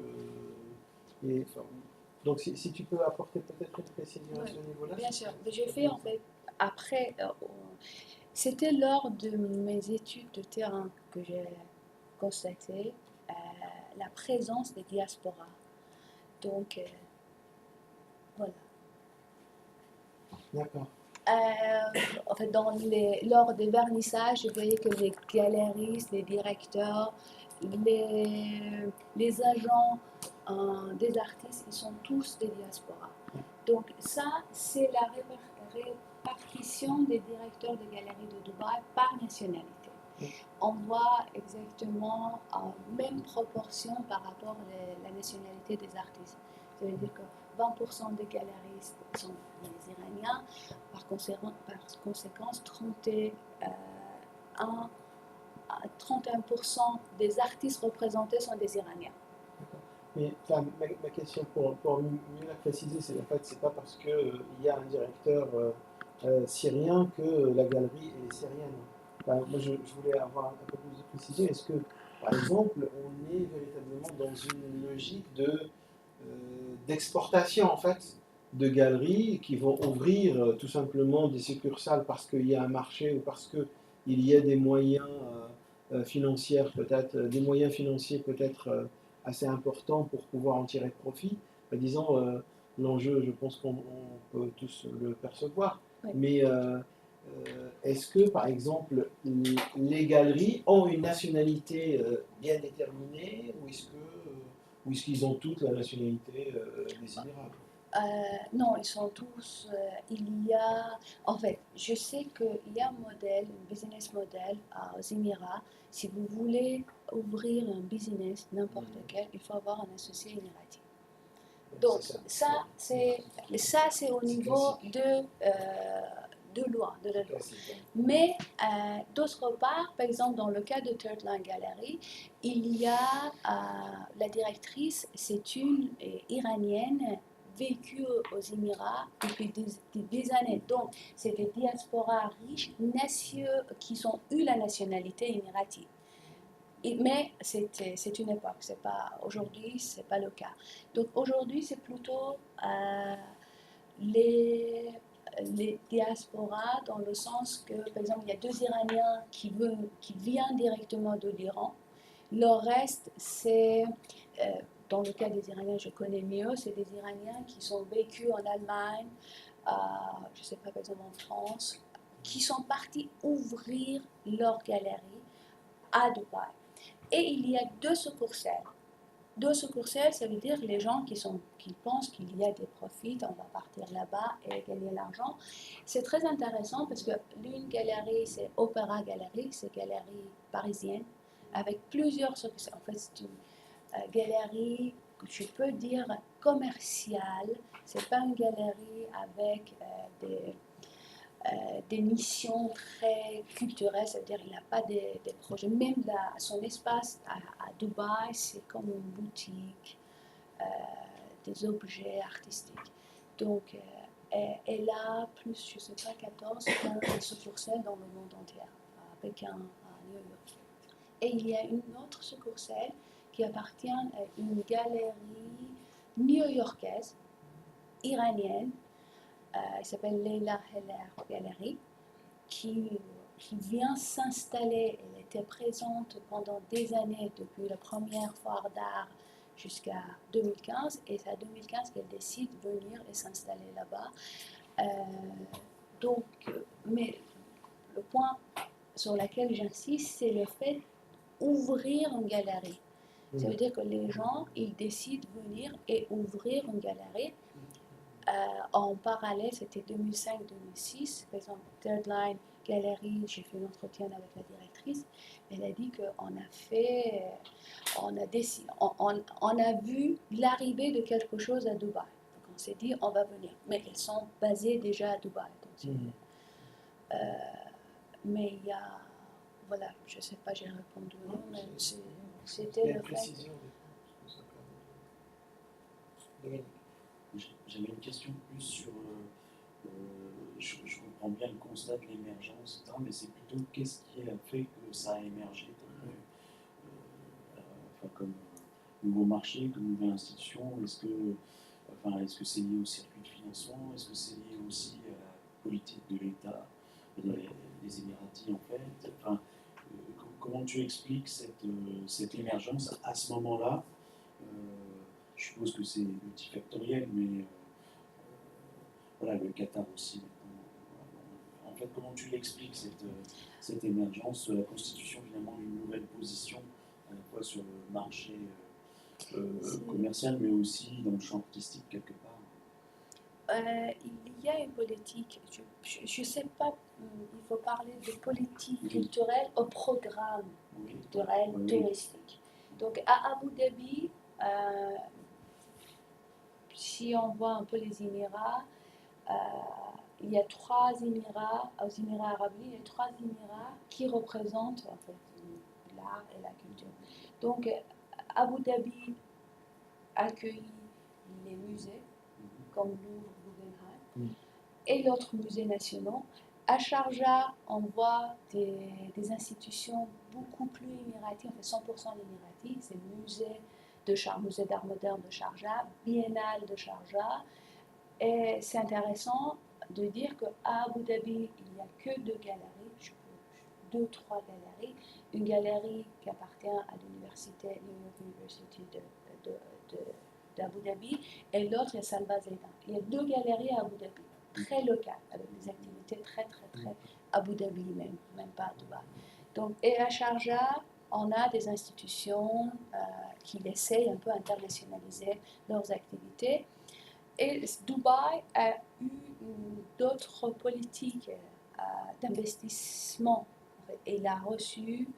donc si tu peux apporter peut-être une précision à ce niveau-là. Bien sûr, j'ai fait en fait, après, c'était lors de mes études de terrain que j'ai constaté la présence des diasporas. Donc, voilà. D'accord. En fait, lors des vernissages, je voyais que les galeristes, les directeurs, les agents des artistes, ils sont tous des diasporas. Donc ça, c'est la répartition des directeurs de galeries de Dubaï par nationalité. On voit exactement même proportion par rapport à la nationalité des artistes. Ça veut dire que 20% des galeristes sont des Iraniens, par conséquent 31% des artistes représentés sont des Iraniens. Mais ma question pour mieux la préciser, c'est en fait, c'est pas parce qu'il y a un directeur syrien que la galerie est syrienne. Enfin, moi, je voulais avoir un peu plus de précision. Est-ce que, par exemple, on est véritablement dans une logique d'exportation en fait de galeries qui vont ouvrir tout simplement des succursales parce qu'il y a un marché ou parce qu'il y a des moyens financiers peut-être assez importants pour pouvoir en tirer profit. Disons, l'enjeu, je pense qu'on peut tous le percevoir, oui. Mais est-ce que, par exemple, les galeries ont une nationalité bien déterminée ou est-ce qu'ils ont toutes la nationalité des Émirats? Non, ils sont tous. En fait, je sais qu'il y a un modèle, un business model aux Émirats. Si vous voulez ouvrir un business, n'importe quel, il faut avoir un associé émirati. Donc, ça, c'est au niveau de loi, de la loi. Mais d'autre part, par exemple, dans le cas de Third Line Gallery, il y a la directrice, c'est une Iranienne vécue aux Émirats depuis des années. Donc, c'est des diasporas riches, qui ont eu la nationalité émirati. Mais c'est une époque, aujourd'hui, ce n'est pas le cas. Donc aujourd'hui, c'est plutôt les diasporas dans le sens que, par exemple, il y a 2 Iraniens qui viennent directement de l'Iran. Le reste, c'est, dans le cas des Iraniens, je connais mieux, c'est des Iraniens qui sont vécus en Allemagne, je ne sais pas, par exemple en France, qui sont partis ouvrir leur galerie à Dubaï. Et il y a 2 succursales. 2 succursales, ça veut dire les gens qui pensent qu'il y a des profits, on va partir là-bas et gagner l'argent. C'est très intéressant parce que l'une galerie, c'est Opéra Galerie, c'est une galerie parisienne, avec plusieurs succursales. En fait, c'est une galerie, je peux dire, commerciale. Ce n'est pas une galerie avec des missions très culturelles, c'est-à-dire il n'a pas des projets. Même son espace à Dubaï, c'est comme une boutique, des objets artistiques. Donc, elle a plus, je ne sais pas, 14 succursales dans le monde entier, à Pékin, à New York. Et il y a une autre succursale qui appartient à une galerie new-yorkaise, iranienne, elle s'appelle Leila Heller Gallery, qui vient s'installer. Elle était présente pendant des années, depuis la première foire d'art jusqu'à 2015, et c'est à 2015 qu'elle décide de venir et s'installer là-bas. Mais le point sur lequel j'insiste, c'est le fait d'ouvrir une galerie. Ça veut dire que les gens, ils décident de venir et ouvrir une galerie. En parallèle, c'était 2005-2006, par exemple, Third Line Galerie, j'ai fait un entretien avec la directrice, elle a dit on a vu l'arrivée de quelque chose à Dubaï. Donc on s'est dit, on va venir. Mais elles sont basées déjà à Dubaï. Donc mais il y a, voilà, je ne sais pas, j'ai répondu non, mais c'était le fait. J'avais une question plus sur. Je comprends bien le constat de l'émergence, etc., mais c'est plutôt qu'est-ce qui a fait que ça a émergé comme nouveau marché, comme nouvelle institution. Est-ce que c'est lié au circuit de financement? Est-ce que c'est lié aussi à la politique de l'État, des Émiratis en fait? Comment tu expliques cette émergence à ce moment-là? Je suppose que c'est multifactoriel, mais voilà, le Qatar aussi. En fait, comment tu l'expliques cette émergence, la constitution finalement d'une nouvelle position, à la fois sur le marché commercial, mais aussi dans le champ artistique quelque part? Il y a une politique, je ne sais pas, il faut parler de politique culturelle au programme culturel touristique. Donc à Abu Dhabi, si on voit un peu les Émirats, il y a 3 Émirats, aux Émirats arabes unis, il y a 3 Émirats qui représentent en fait l'art et la culture. Donc Abu Dhabi accueille les musées comme Louvre, Guggenheim, et l'autre musée national. À Sharjah, on voit des institutions beaucoup plus émiraties, en fait 100% émiraties, c'est le musée d'art moderne de Sharjah, Biennale de Sharjah. Et c'est intéressant de dire qu'à Abu Dhabi, il n'y a que 2 galeries, 2 ou 3 galeries. Une galerie qui appartient à l'université, New York University d'Abu Dhabi, et l'autre est Salva Zaidan. Il y a 2 galeries à Abu Dhabi, très locales, avec des activités très Abu Dhabi même pas à Dubaï. Donc, et à Sharjah, on a des institutions qui essayent un peu internationaliser leurs activités. Et Dubaï a eu d'autres politiques d'investissement. Et il a reçu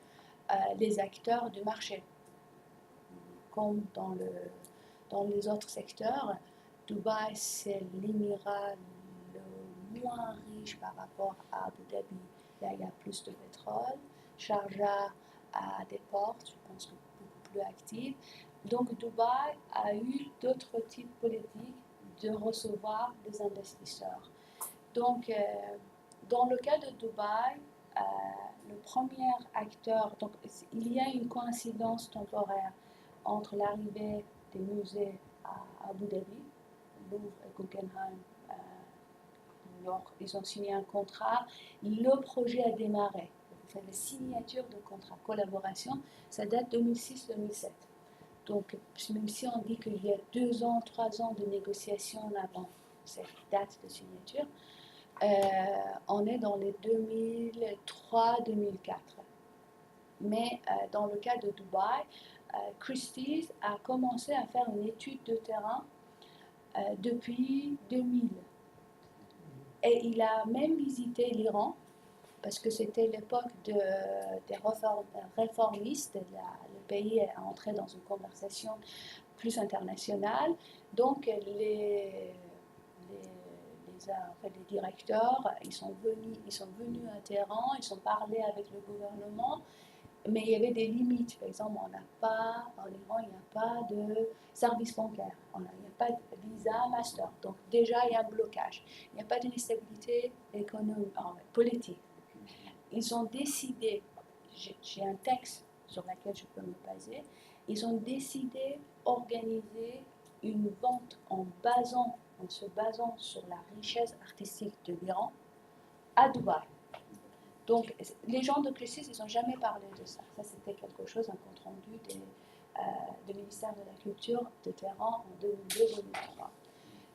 les acteurs du marché. Comme dans les autres secteurs, Dubaï, c'est l'émirat le moins riche par rapport à Abu Dhabi. Là, il y a plus de pétrole. Sharjah a des ports, je pense que beaucoup plus actives. Donc, Dubaï a eu d'autres types politiques de recevoir des investisseurs. Donc, dans le cas de Dubaï, le premier acteur, donc il y a une coïncidence temporaire entre l'arrivée des musées à Abu Dhabi, Louvre et Guggenheim, ils ont signé un contrat, le projet a démarré. C'est la signature de contrat, collaboration, ça date 2006-2007. Donc, même si on dit qu'il y a 2 ans, 3 ans de négociations avant cette date de signature, on est dans les 2003-2004. Mais dans le cas de Dubaï, Christie's a commencé à faire une étude de terrain depuis 2000. Et il a même visité l'Iran, parce que c'était l'époque des réformistes. Le pays est entré dans une conversation plus internationale. Donc les les directeurs, ils sont venus à Téhéran, ils ont parlé avec le gouvernement, mais il y avait des limites. Par exemple, en Iran, il n'y a pas de service bancaire, il n'y a pas de visa master. Donc déjà, il y a un blocage. Il n'y a pas d'instabilité économique, politique. Ils ont décidé, j'ai un texte sur lequel je peux me baser, ils ont décidé d'organiser une vente en se basant sur la richesse artistique de l'Iran à Dubaï. Donc, les gens de Clécis, ils n'ont jamais parlé de ça. Ça, c'était quelque chose, un compte-rendu du ministère de la Culture de Téhéran en 2002-2003.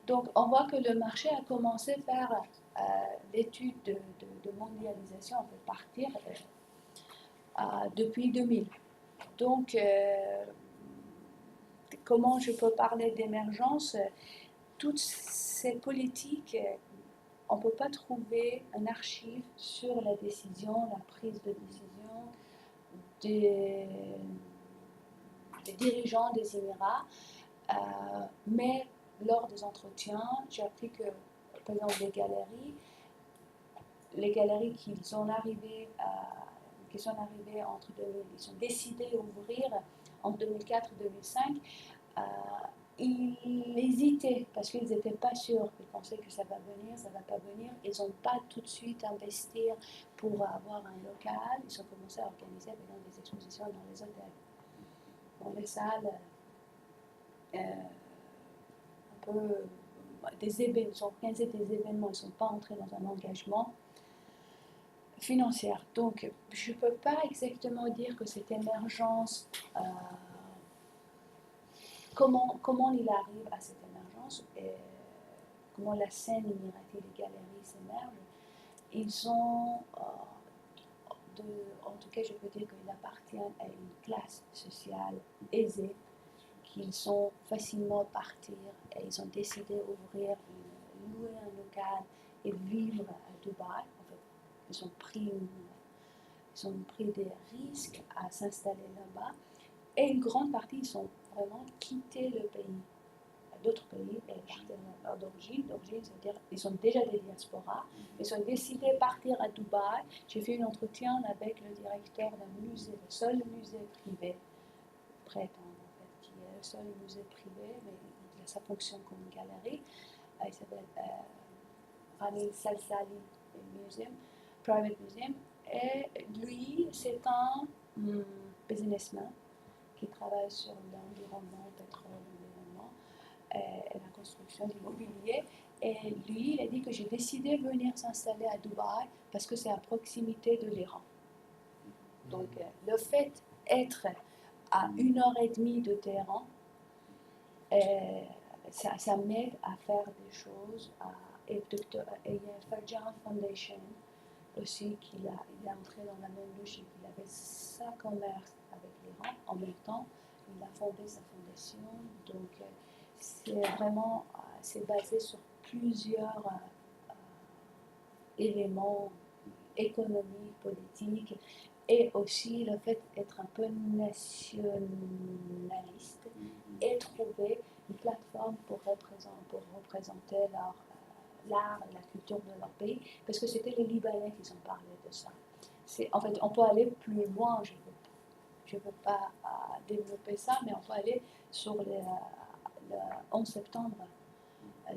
Donc, on voit que le marché a commencé par l'étude de mondialisation, on peut partir depuis 2000. Donc, comment je peux parler d'émergence? Toutes ces politiques, on ne peut pas trouver un archive sur la décision, la prise de décision des dirigeants des Émirats. Mais lors des entretiens, j'ai appris que, par exemple, les galeries qui sont arrivées entre 2000, ils ont décidé d'ouvrir en 2004-2005. Ils hésitaient parce qu'ils n'étaient pas sûrs, ils pensaient que ça va venir, ça ne va pas venir. Ils n'ont pas tout de suite investi pour avoir un local. Ils ont commencé à organiser des expositions dans les hôtels, dans les salles, un peu des événements. Ils ont organisé des événements, ils ne sont pas entrés dans un engagement financier. Donc, je ne peux pas exactement dire que cette émergence. Comment il arrive à cette émergence et comment la scène émiratie des galeries s'émerge. Ils ont, en tout cas je peux dire qu'ils appartiennent à une classe sociale aisée, qu'ils sont facilement partir et ils ont décidé d'ouvrir, louer un local et vivre à Dubaï. En fait, ils ont pris des risques à s'installer là-bas et une grande partie ils ont vraiment quitté le pays, d'autres pays, d'origine, c'est-à-dire ils ont déjà des diasporas, ils ont décidé de partir à Dubaï. J'ai fait un entretien avec le directeur d'un musée, le seul musée privé, près en fait, qui est le seul musée privé, mais il a sa fonction comme une galerie. Il s'appelle Rani Salsali Museum, Private Museum, et lui, c'est un businessman qui travaille sur l'environnement, le pétrole, l'environnement et la construction d'immobilier. Et lui, il a dit que j'ai décidé de venir s'installer à Dubaï parce que c'est à proximité de l'Iran. Donc, le fait d'être à 1h30 de Téhéran, ça m'aide à faire des choses. Et il y a Farjan Foundation aussi, il est entré dans la même logique. Il avait sa commerce avec l'Iran en même temps. Il a fondé sa fondation. Donc, c'est vraiment c'est basé sur plusieurs éléments économiques, politiques, et aussi le fait d'être un peu nationaliste et trouver une plateforme pour représenter l'art et la culture de leur pays, parce que c'était les Libanais qui ont parlé de ça. En fait, on peut aller plus loin, je ne peux pas développer ça, mais on peut aller sur le 11 septembre.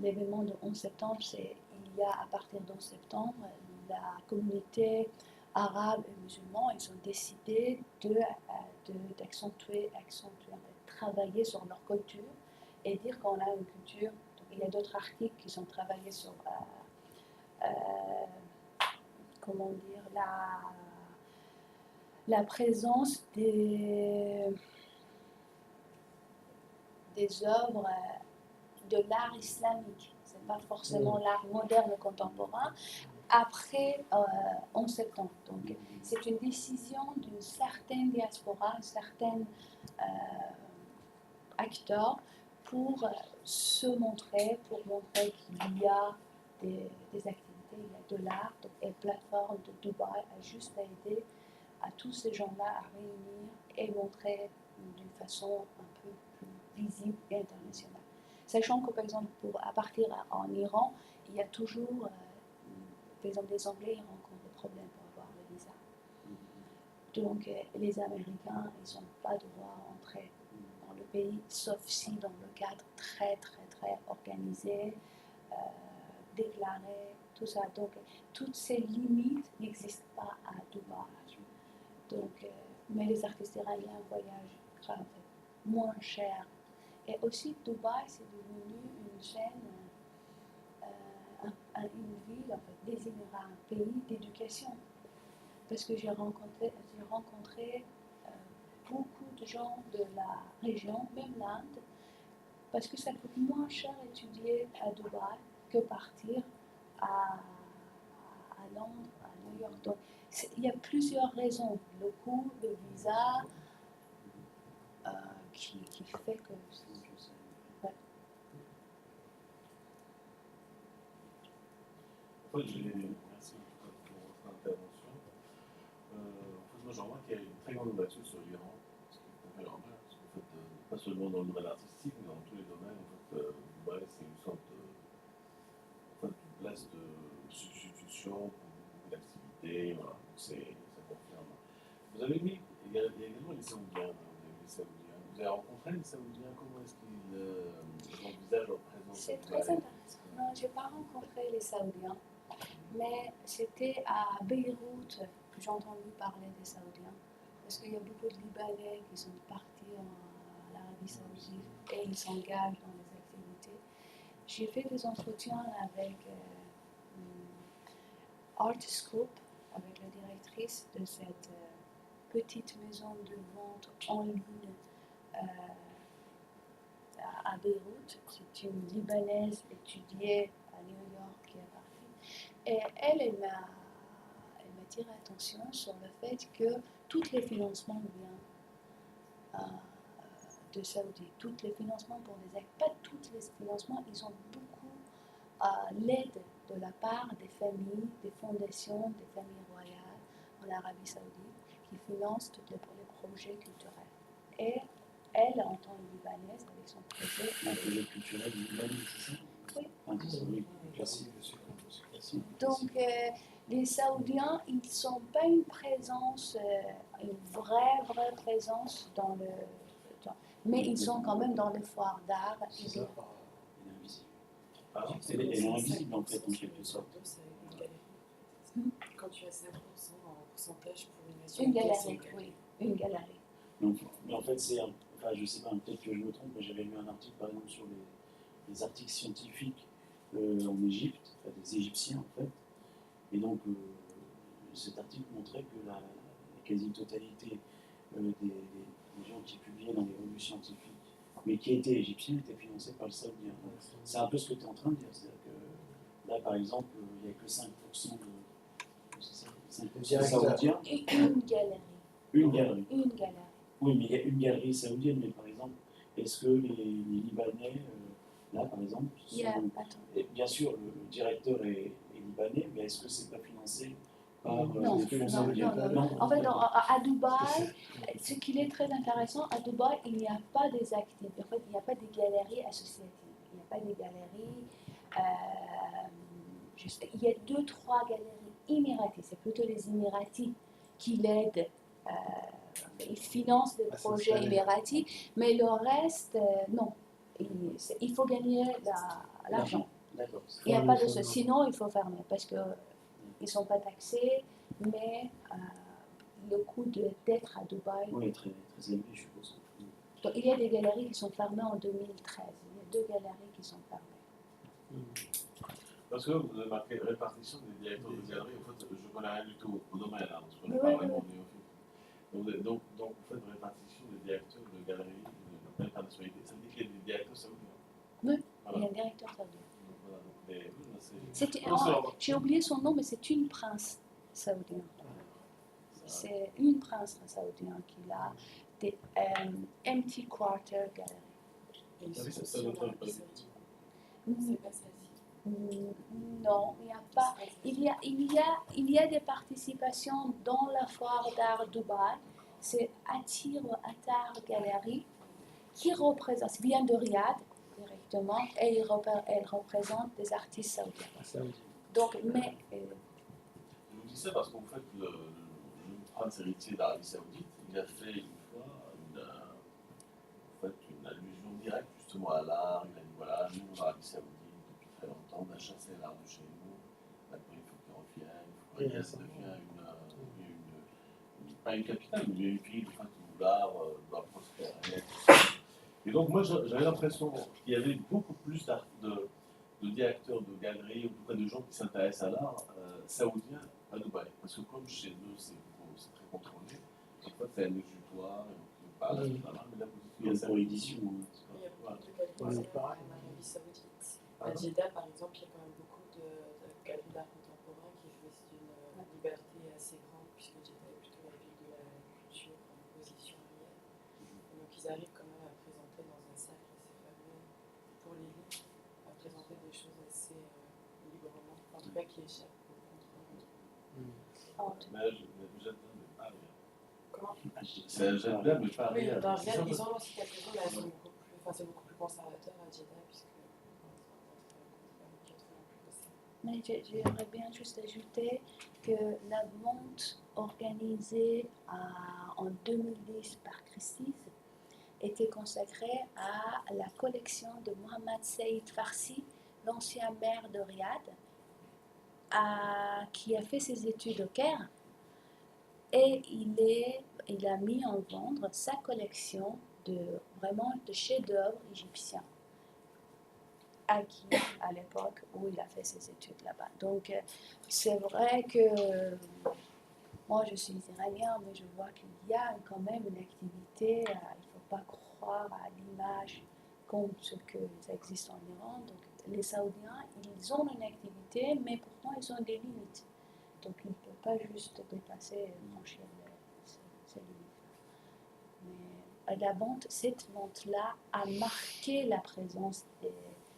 L'événement de 11 septembre, il y a à partir de 11 septembre, la communauté arabe et musulmane, ils ont décidé d'accentuer, de travailler sur leur culture et dire qu'on a une culture. Il y a d'autres articles qui sont travaillés sur comment dire, la présence des œuvres de l'art islamique. Ce n'est pas forcément l'art moderne contemporain après 11 septembre. Donc, c'est une décision d'une certaine diaspora, d'un certain acteur pour montrer qu'il y a des activités, il y a de l'art, et la plateforme de Dubaï a juste aidé à tous ces gens-là à réunir et montrer d'une façon un peu plus visible et internationale. Sachant que, par exemple, à partir en Iran, il y a toujours, par exemple, les Anglais ils rencontrent des problèmes pour avoir le visa. Donc, les Américains, ils n'ont pas droit à entrer dans le pays, sauf si dans le cadre très, très, très organisé, déclaré, tout ça. Donc, toutes ces limites n'existent pas à Dubaï. Donc, mais les artistes iraniens voyagent grave, moins cher. Et aussi, Dubaï, c'est devenu une chaîne, une ville, en fait, des Émirats, un pays d'éducation. Parce que j'ai rencontré beaucoup de gens de la région, même l'Inde, parce que ça coûte moins cher étudier à Dubaï que partir à Londres, à New York. Donc, il y a plusieurs raisons. Le coût, le visa, qui fait que... Ouais. En fait, merci pour votre intervention. Moi, je remarque qu'il y a une très grande ouverture sur l'Iran, ce qui est tout à fait normal, parce qu'en fait, pas seulement dans le domaine artistique, mais dans tous les domaines, en fait, Dubaï, c'est une sorte de place de substitution pour beaucoup d'activités, voilà, donc ça confirme. Vous avez mis, il y a également les Saoudiens, vous avez rencontré les Saoudiens, comment est-ce qu'ils envisagent leur présence? C'est très intéressant. Non, je n'ai pas rencontré les Saoudiens, mais c'était à Beyrouth que j'ai entendu parler des Saoudiens. Parce qu'il y a beaucoup de Libanais qui sont partis en Arabie Saoudite et ils s'engagent dans les activités. J'ai fait des entretiens avec Artscope, avec la directrice de cette petite maison de vente en ligne à Beyrouth. C'est une Libanaise étudiée à New York qui est partie. Et elle m'a tiré l'attention sur le fait que tous les financements viennent de Saoudi. Tous les financements pour les actes, pas tous les financements, ils ont beaucoup l'aide de la part des familles, des fondations, des familles royales en Arabie Saoudite qui financent tous les projets culturels. Et elle, en tant que libanaise, avec son projet. Un projet culturel libanais, c'est ça? Oui. Oui, classique. Donc, les Saoudiens, ils ne sont pas une présence, une vraie présence dans le. Mais ils sont quand même dans les foires d'art. C'est ça, elle est invisible en fait, en quelque sorte. Quand tu as 5% en pourcentage pour une Une galerie, oui, une galerie. Mais en fait, c'est, enfin, je sais pas, peut-être que je me trompe, mais j'avais lu un article par exemple sur les articles scientifiques en Égypte, enfin, des Égyptiens en fait. Et donc, cet article montrait que la quasi-totalité des gens qui publiaient dans les revues scientifiques, mais qui étaient égyptiens, étaient financés par le Saoudien. C'est un peu ce que tu es en train de dire. C'est-à-dire que là, par exemple, il n'y a que 5% de Saoudiens. Et une galerie. Une galerie. Une galerie. Oui, mais il y a une galerie saoudienne, mais par exemple, est-ce que les Libanais, là par exemple, bien sûr, le directeur est libanais, mais est-ce que c'est pas financé par non, fonds saoudiens? Non. En fait, à Dubaï, ce qui est très intéressant, à Dubaï, il n'y a pas des actifs. En fait, il n'y a pas des galeries associatives. Il n'y a pas des galeries. Il y a 2-3 galeries émiraties. C'est plutôt les Émiratis qui l'aident. Ils financent des projets émiratis, mais le reste, non. Il faut gagner l'argent. Il n'y a pas de ça. Sinon, il faut fermer parce qu'ils ne sont pas taxés, mais le coût d'être à Dubaï. Oui, très, très élevé, je suppose. Donc, il y a des galeries qui sont fermées en 2013. Il y a 2 galeries qui sont fermées. Parce que vous avez marqué répartition des directeurs de galeries. En fait, je ne connais rien du tout au domaine, hein, parce que je ne parle pas vraiment néophyte. Donc, vous faites répartition des directeurs de galeries d'internationalité. Ça veut dire qu'il y a des directeurs saoudiens. Oui, voilà. Il y a un directeur saoudien. Voilà, j'ai oublié son nom, mais c'est une prince saoudienne. C'est une prince saoudienne qui a des empty quarter galleries. Ça doit être non, il n'y a pas. Il y a des participations dans la foire d'art Dubaï. C'est Attar Gallery qui représente, vient de Riyad, exactement, et elle représente des artistes saoudiens. Donc, mais Je vous dis ça parce qu'en fait, le prince héritier d'Arabie Saoudite, il a fait une fois une allusion directe justement à l'art. Il a dit voilà, nous, en Arabie Saoudite, depuis très longtemps, on a chassé l'art de chez nous. Maintenant, il faut qu'il revienne. Il faut que Riyad devienne pas une capitale, mais une ville où l'art doit prospérer. Et donc, moi, j'avais l'impression qu'il y avait beaucoup plus de directeurs de galeries, ou en tout cas de gens qui s'intéressent à l'art saoudien à Dubaï. Parce que comme chez eux, c'est très contrôlé, en fait, c'est un exutoire, et on parle mais la Il y a pour l'édition. Il y a beaucoup de galeries en Arabie Saoudite. À Jeddah, par exemple, il y a quand même beaucoup de galeries d'art contemporain qui jouissent d'une liberté assez grande, puisque Jeddah est plutôt la ville de la culture en opposition à Riyad. Donc ils arrivent quand même à présenter dans un sac assez fameux pour l'élite, à présenter des choses assez librement, en tout cas qui échappent au contrôle. Mais vous êtes pas rien. Comment J'aime bien, mais pas Oui, rien. dans Riyad, ils ont aussi quelque chose, mais elles sont beaucoup plus conservateur à Jeddah, puisque mais j'aimerais bien juste ajouter que la vente organisée en 2010 par Christie's était consacrée à la collection de Mohamed Saïd Farsi, l'ancien maire de Riyad, qui a fait ses études au Caire, et il a mis en vente sa collection de chefs-d'œuvre égyptiens acquis à l'époque où il a fait ses études là-bas. Donc c'est vrai que moi je suis iranien, mais je vois qu'il y a quand même une activité, il ne faut pas croire à l'image comme ce que ça existe en Iran. Donc les Saoudiens, ils ont une activité, mais pourtant ils ont des limites. Donc ils ne peuvent pas juste dépasser, franchir ces limites. Mais cette vente-là a marqué la présence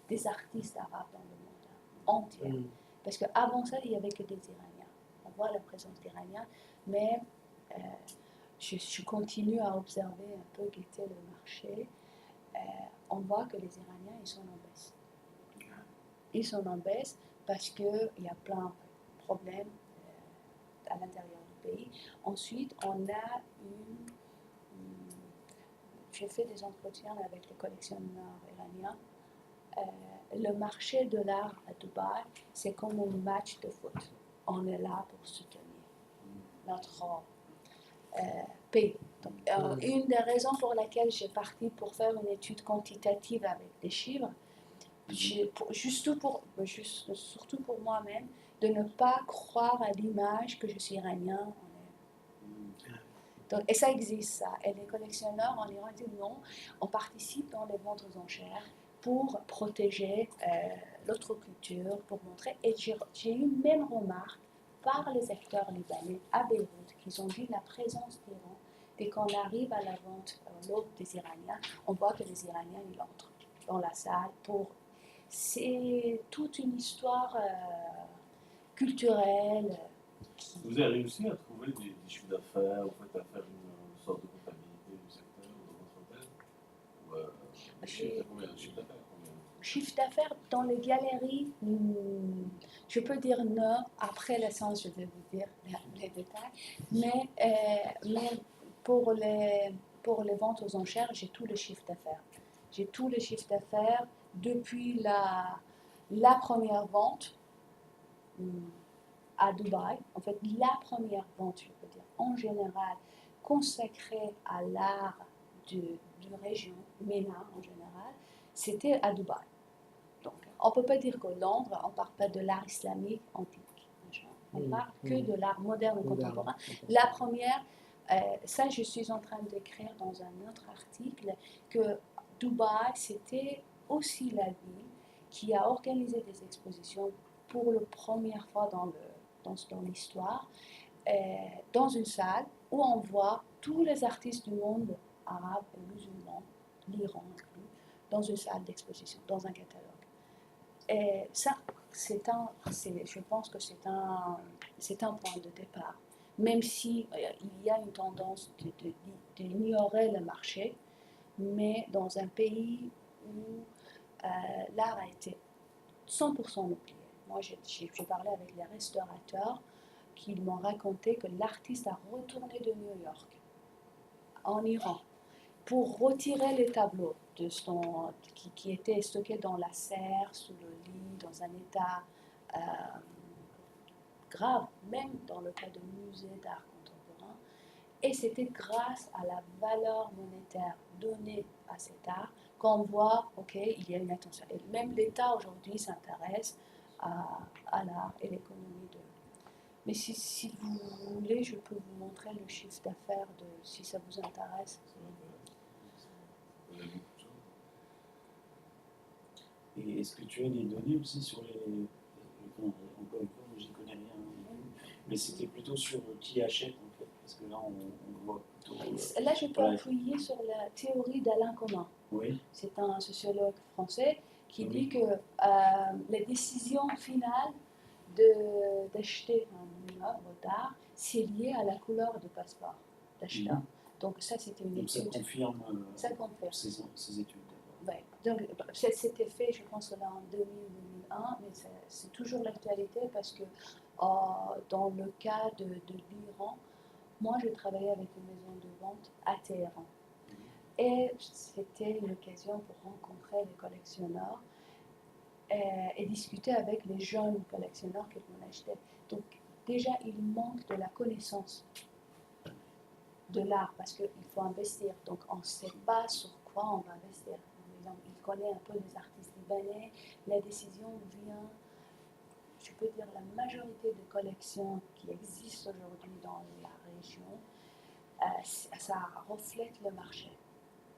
des artistes arabes dans le monde entier. Parce qu'avant ça, il n'y avait que des Iraniens. On voit la présence d'Iraniens, mais je continue à observer un peu, guetter le marché. On voit que les Iraniens, ils sont en baisse. Ils sont en baisse parce qu'il y a plein de problèmes à l'intérieur du pays. Ensuite, on a j'ai fait des entretiens avec les collectionneurs iraniens. Le marché de l'art à Dubaï, c'est comme un match de foot. On est là pour soutenir notre pays. Donc, une des raisons pour laquelle j'ai parti pour faire une étude quantitative avec des chiffres, surtout pour moi-même, de ne pas croire à l'image que je suis iranien. Donc, et ça existe, ça. Et les collectionneurs en Iran disent non, on participe dans les ventes aux enchères pour protéger l'autre culture, pour montrer. Et j'ai eu une même remarque par les acteurs libanais à Beyrouth, qui ont dit la présence d'Iran. Dès qu'on arrive à la vente l'autre des Iraniens, on voit que les Iraniens, ils entrent dans la salle pour... C'est toute une histoire culturelle. Vous avez réussi à trouver des chiffres d'affaires, en fait, à faire une sorte de comptabilité du secteur ou de votre hôtel combien de chiffre d'affaires Chiffre d'affaires dans les galeries, je peux dire non. Après la séance, je vais vous dire les détails. Mais pour les ventes aux enchères, j'ai tout le chiffre d'affaires. J'ai tout le chiffre d'affaires depuis la première vente à Dubaï. En fait, la première vente, je peux dire, en général, consacrée à l'art d'une région, MENA en général, c'était à Dubaï. Donc, on ne peut pas dire que Londres, on ne parle pas de l'art islamique antique. On parle que de l'art moderne ou contemporain. La première, ça je suis en train d'écrire dans un autre article, que Dubaï, c'était aussi la ville qui a organisé des expositions pour la première fois dans l'histoire, dans une salle où on voit tous les artistes du monde arabe et musulman, l'Iran inclus, dans une salle d'exposition, dans un catalogue. Et ça, je pense que c'est un point de départ. Même si il y a une tendance d'ignorer le marché, mais dans un pays où l'art a été 100% oublié. Moi, j'ai parlé avec les restaurateurs qui m'ont raconté que l'artiste a retourné de New York en Iran pour retirer les tableaux qui étaient stockés dans la serre, sous le lit, dans un état grave, même dans le cas de musées d'art contemporain. Et c'était grâce à la valeur monétaire donnée à cet art qu'on voit, ok, il y a une attention. Et même l'État aujourd'hui s'intéresse à l'art et l'économie de. Mais si vous voulez, je peux vous montrer le chiffre d'affaires si ça vous intéresse. Et est-ce que tu as des données aussi sur les. Encore une fois, j'y connais rien, mais c'était plutôt sur qui achète en fait, parce que là on voit plutôt. Là, je peux appuyer sur la théorie d'Alain Comin. Oui. C'est un sociologue français qui dit que la décision finale d'acheter un œuvre d'art, c'est lié à la couleur du passeport d'acheteur. Donc ça, c'était une étude. Ça confirme ces études. Ouais. Donc c'était fait, je pense, là en 2000-2001, mais c'est toujours l'actualité parce que dans le cas de l'Iran, moi, je travaillais avec une maison de vente à Téhéran. Et c'était l'occasion pour rencontrer les collectionneurs et discuter avec les jeunes collectionneurs qui vont acheter. Donc déjà, il manque de la connaissance de l'art parce qu'il faut investir. Donc on ne sait pas sur quoi on va investir. Il connaît un peu les artistes libanais. La décision vient, je peux dire, la majorité des collections qui existent aujourd'hui dans la région, ça reflète le marché.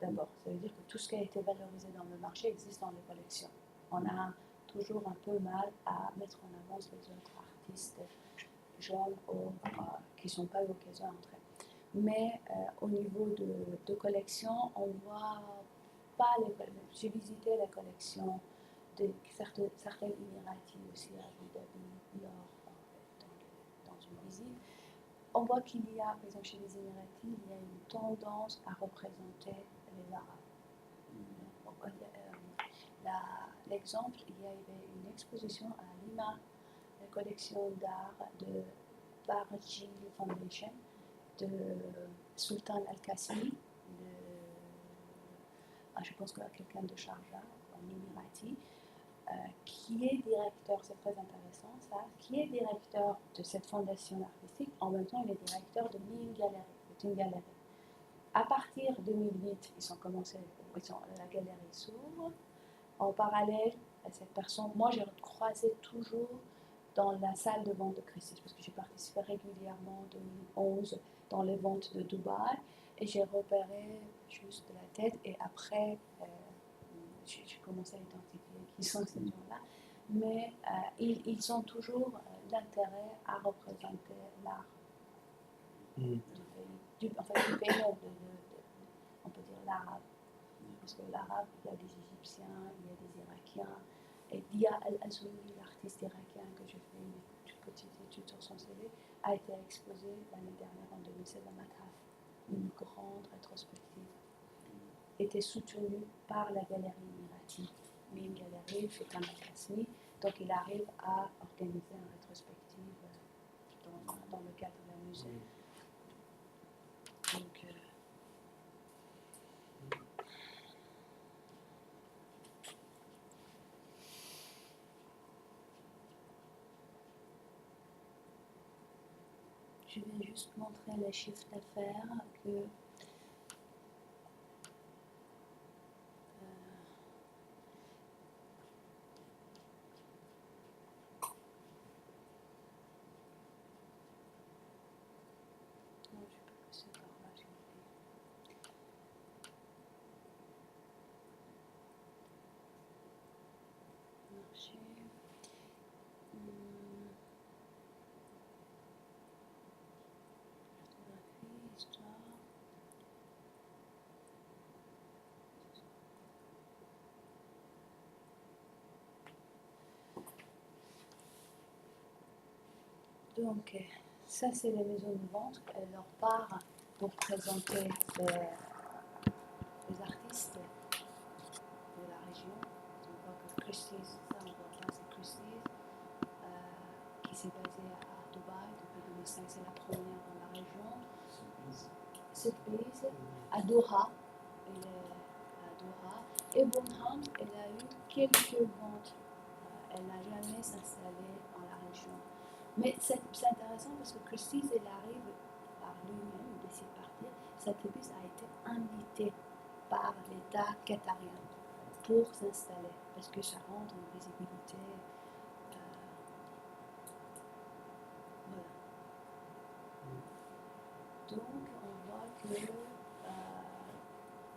D'abord, ça veut dire que tout ce qui a été valorisé dans le marché existe dans les collections. On a toujours un peu mal à mettre en avance les autres artistes jeunes qui ne sont pas eu l'occasion d'entrer. Mais au niveau de collection, on ne voit pas les collections. J'ai visité la collection de certains Émiratis aussi à Abu Dhabi dans une visite. On voit qu'il y a, par exemple chez les Émiratis, il y a une tendance à représenter les Arabes. L'exemple, il y avait une exposition à Lima, la collection d'art de Barji Foundation, de Sultan Al-Qasimi, je pense qu'il y a quelqu'un de Sharjah, en Émirati, qui est directeur, c'est très intéressant ça, qui est directeur de cette fondation artistique, en même temps il est directeur de Mine Gallery, c'est une galerie. À partir de 2008, la galerie s'ouvre. En parallèle à cette personne, moi j'ai croisé toujours dans la salle de vente de Christie's, parce que j'ai participé régulièrement en 2011 dans les ventes de Dubaï, et j'ai repéré juste la tête, et après j'ai commencé à identifier qui sont ces gens-là, mais ils ont toujours l'intérêt à représenter l'art du pays, du pays, on peut dire l'arabe, parce que l'arabe, il y a des Égyptiens, il y a des Irakiens, et Dia Al-Azouni, l'artiste irakien que j'ai fait une petite étude sur son CV, a été exposé l'année dernière en 2016 à Mathaf. Une grande rétrospective était soutenue par la galerie Émirati. Mais une galerie fait un Al-Qasmi, donc il arrive à organiser une rétrospective dans le cadre d'un musée. Donc, je vais juste montrer les chiffres d'affaires que donc, ça c'est les maisons de vente, leur part pour présenter les artistes de la région. Donc, Christie's, ça on voit bien, c'est Christie's, qui s'est basée à Dubaï depuis 2005, c'est la première dans la région. Sotheby's, à Doha, elle est à Doha. Et Bonham, elle a eu quelques ventes. Elle n'a jamais s'installée dans la région. Mais c'est intéressant parce que Christie's, elle arrive par lui-même, il décide de partir. Sotheby's a été invité par l'État qatarien pour s'installer parce que ça rend une visibilité. Voilà. Donc, on voit que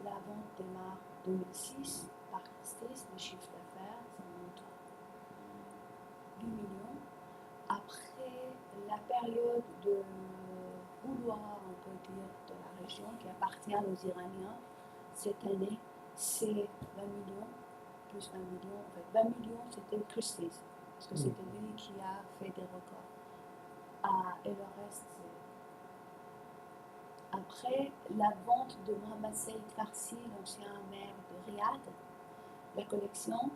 la vente démarre en 2006 par Christie's, le chiffre d'affaires, ça monte à 8 millions. Après la période de boudoir, on peut dire, de la région qui appartient aux Iraniens, cette année, c'est 20 millions, plus 20 millions. En fait, 20 millions, c'était Christie's, parce que c'était lui qui a fait des records. Et le reste, c'est... Après la vente de Mohamed Saïd Farsi, l'ancien maire de Riyad, la collection,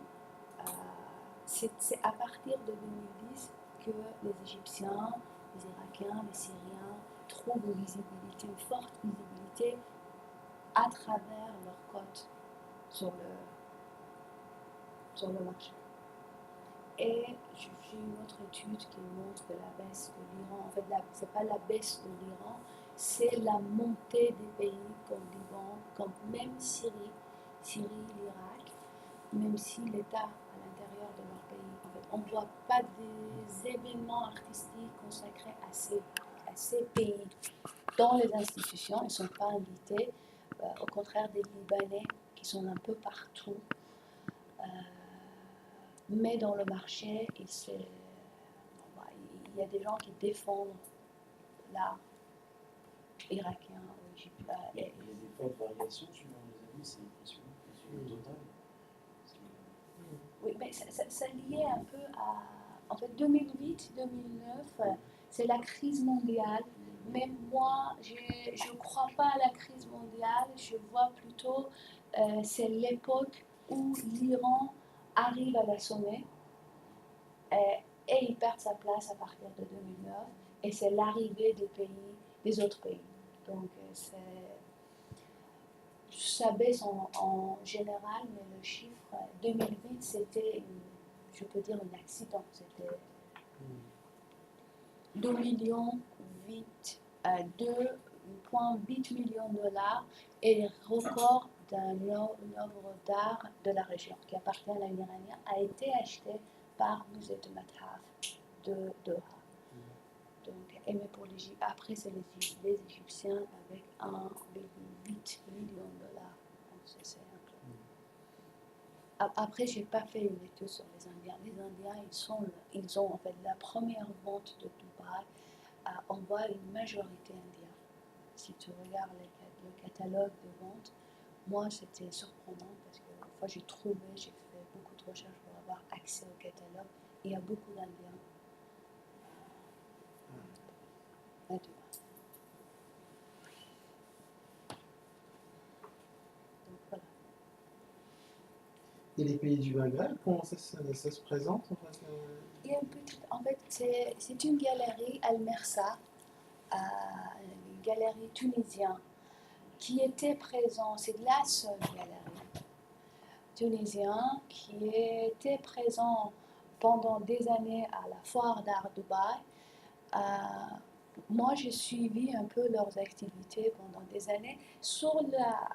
c'est à partir de 2010 que les Égyptiens, les Irakiens, les Syriens trouvent une visibilité, une forte visibilité à travers leur cote sur le marché. Et j'ai une autre étude qui montre que la baisse de l'Iran, en fait, ce n'est pas la baisse de l'Iran, c'est la montée des pays comme Liban, comme même Syrie, l'Irak, même si l'État à l'intérieur de leur pays, en fait, on ne voit pas des événements artistiques consacrés à ces pays dans les institutions, ils ne sont pas invités, au contraire des Libanais qui sont un peu partout. Mais dans le marché, il y a des gens qui défendent l'art irakien ou égyptien. Il y a des fortes variations suivant les années, c'est impressionnant, sur le total. Oui, mais ça liait un peu à... En fait, 2008-2009, c'est la crise mondiale. Mais moi, je ne crois pas à la crise mondiale. Je vois plutôt, c'est l'époque où l'Iran arrive à l'assommer et il perd sa place à partir de 2009. Et c'est l'arrivée des autres pays. Donc, ça baisse en général, mais le chiffre 2008, c'était, je peux dire, un accident. C'était 2,8 millions de dollars et le record d'une œuvre d'art de la région qui appartient à l'Iranien a été acheté par le musée de Mathaf de Doha. Donc, mais pour l'Égypte, après c'est les Égyptiens avec 1,8 million de dollars. Donc c'est un peu... Après, j'ai pas fait une étude sur les Indiens. Les Indiens, ils ont en fait la première vente de Dubaï. On voit une majorité indienne. Si tu regardes le catalogue de vente, moi c'était surprenant parce que une fois j'ai fait beaucoup de recherches pour avoir accès au catalogue. Il y a beaucoup d'Indiens à Dubaï. Donc voilà. Et les pays du Maghreb, comment ça se présente en fait, Il y a une petite, en fait, c'est une galerie Al-Mersa, une galerie tunisienne, qui était présente, c'est la seule galerie tunisienne qui était présente pendant des années à la foire d'art Dubaï. Moi, j'ai suivi un peu leurs activités pendant des années.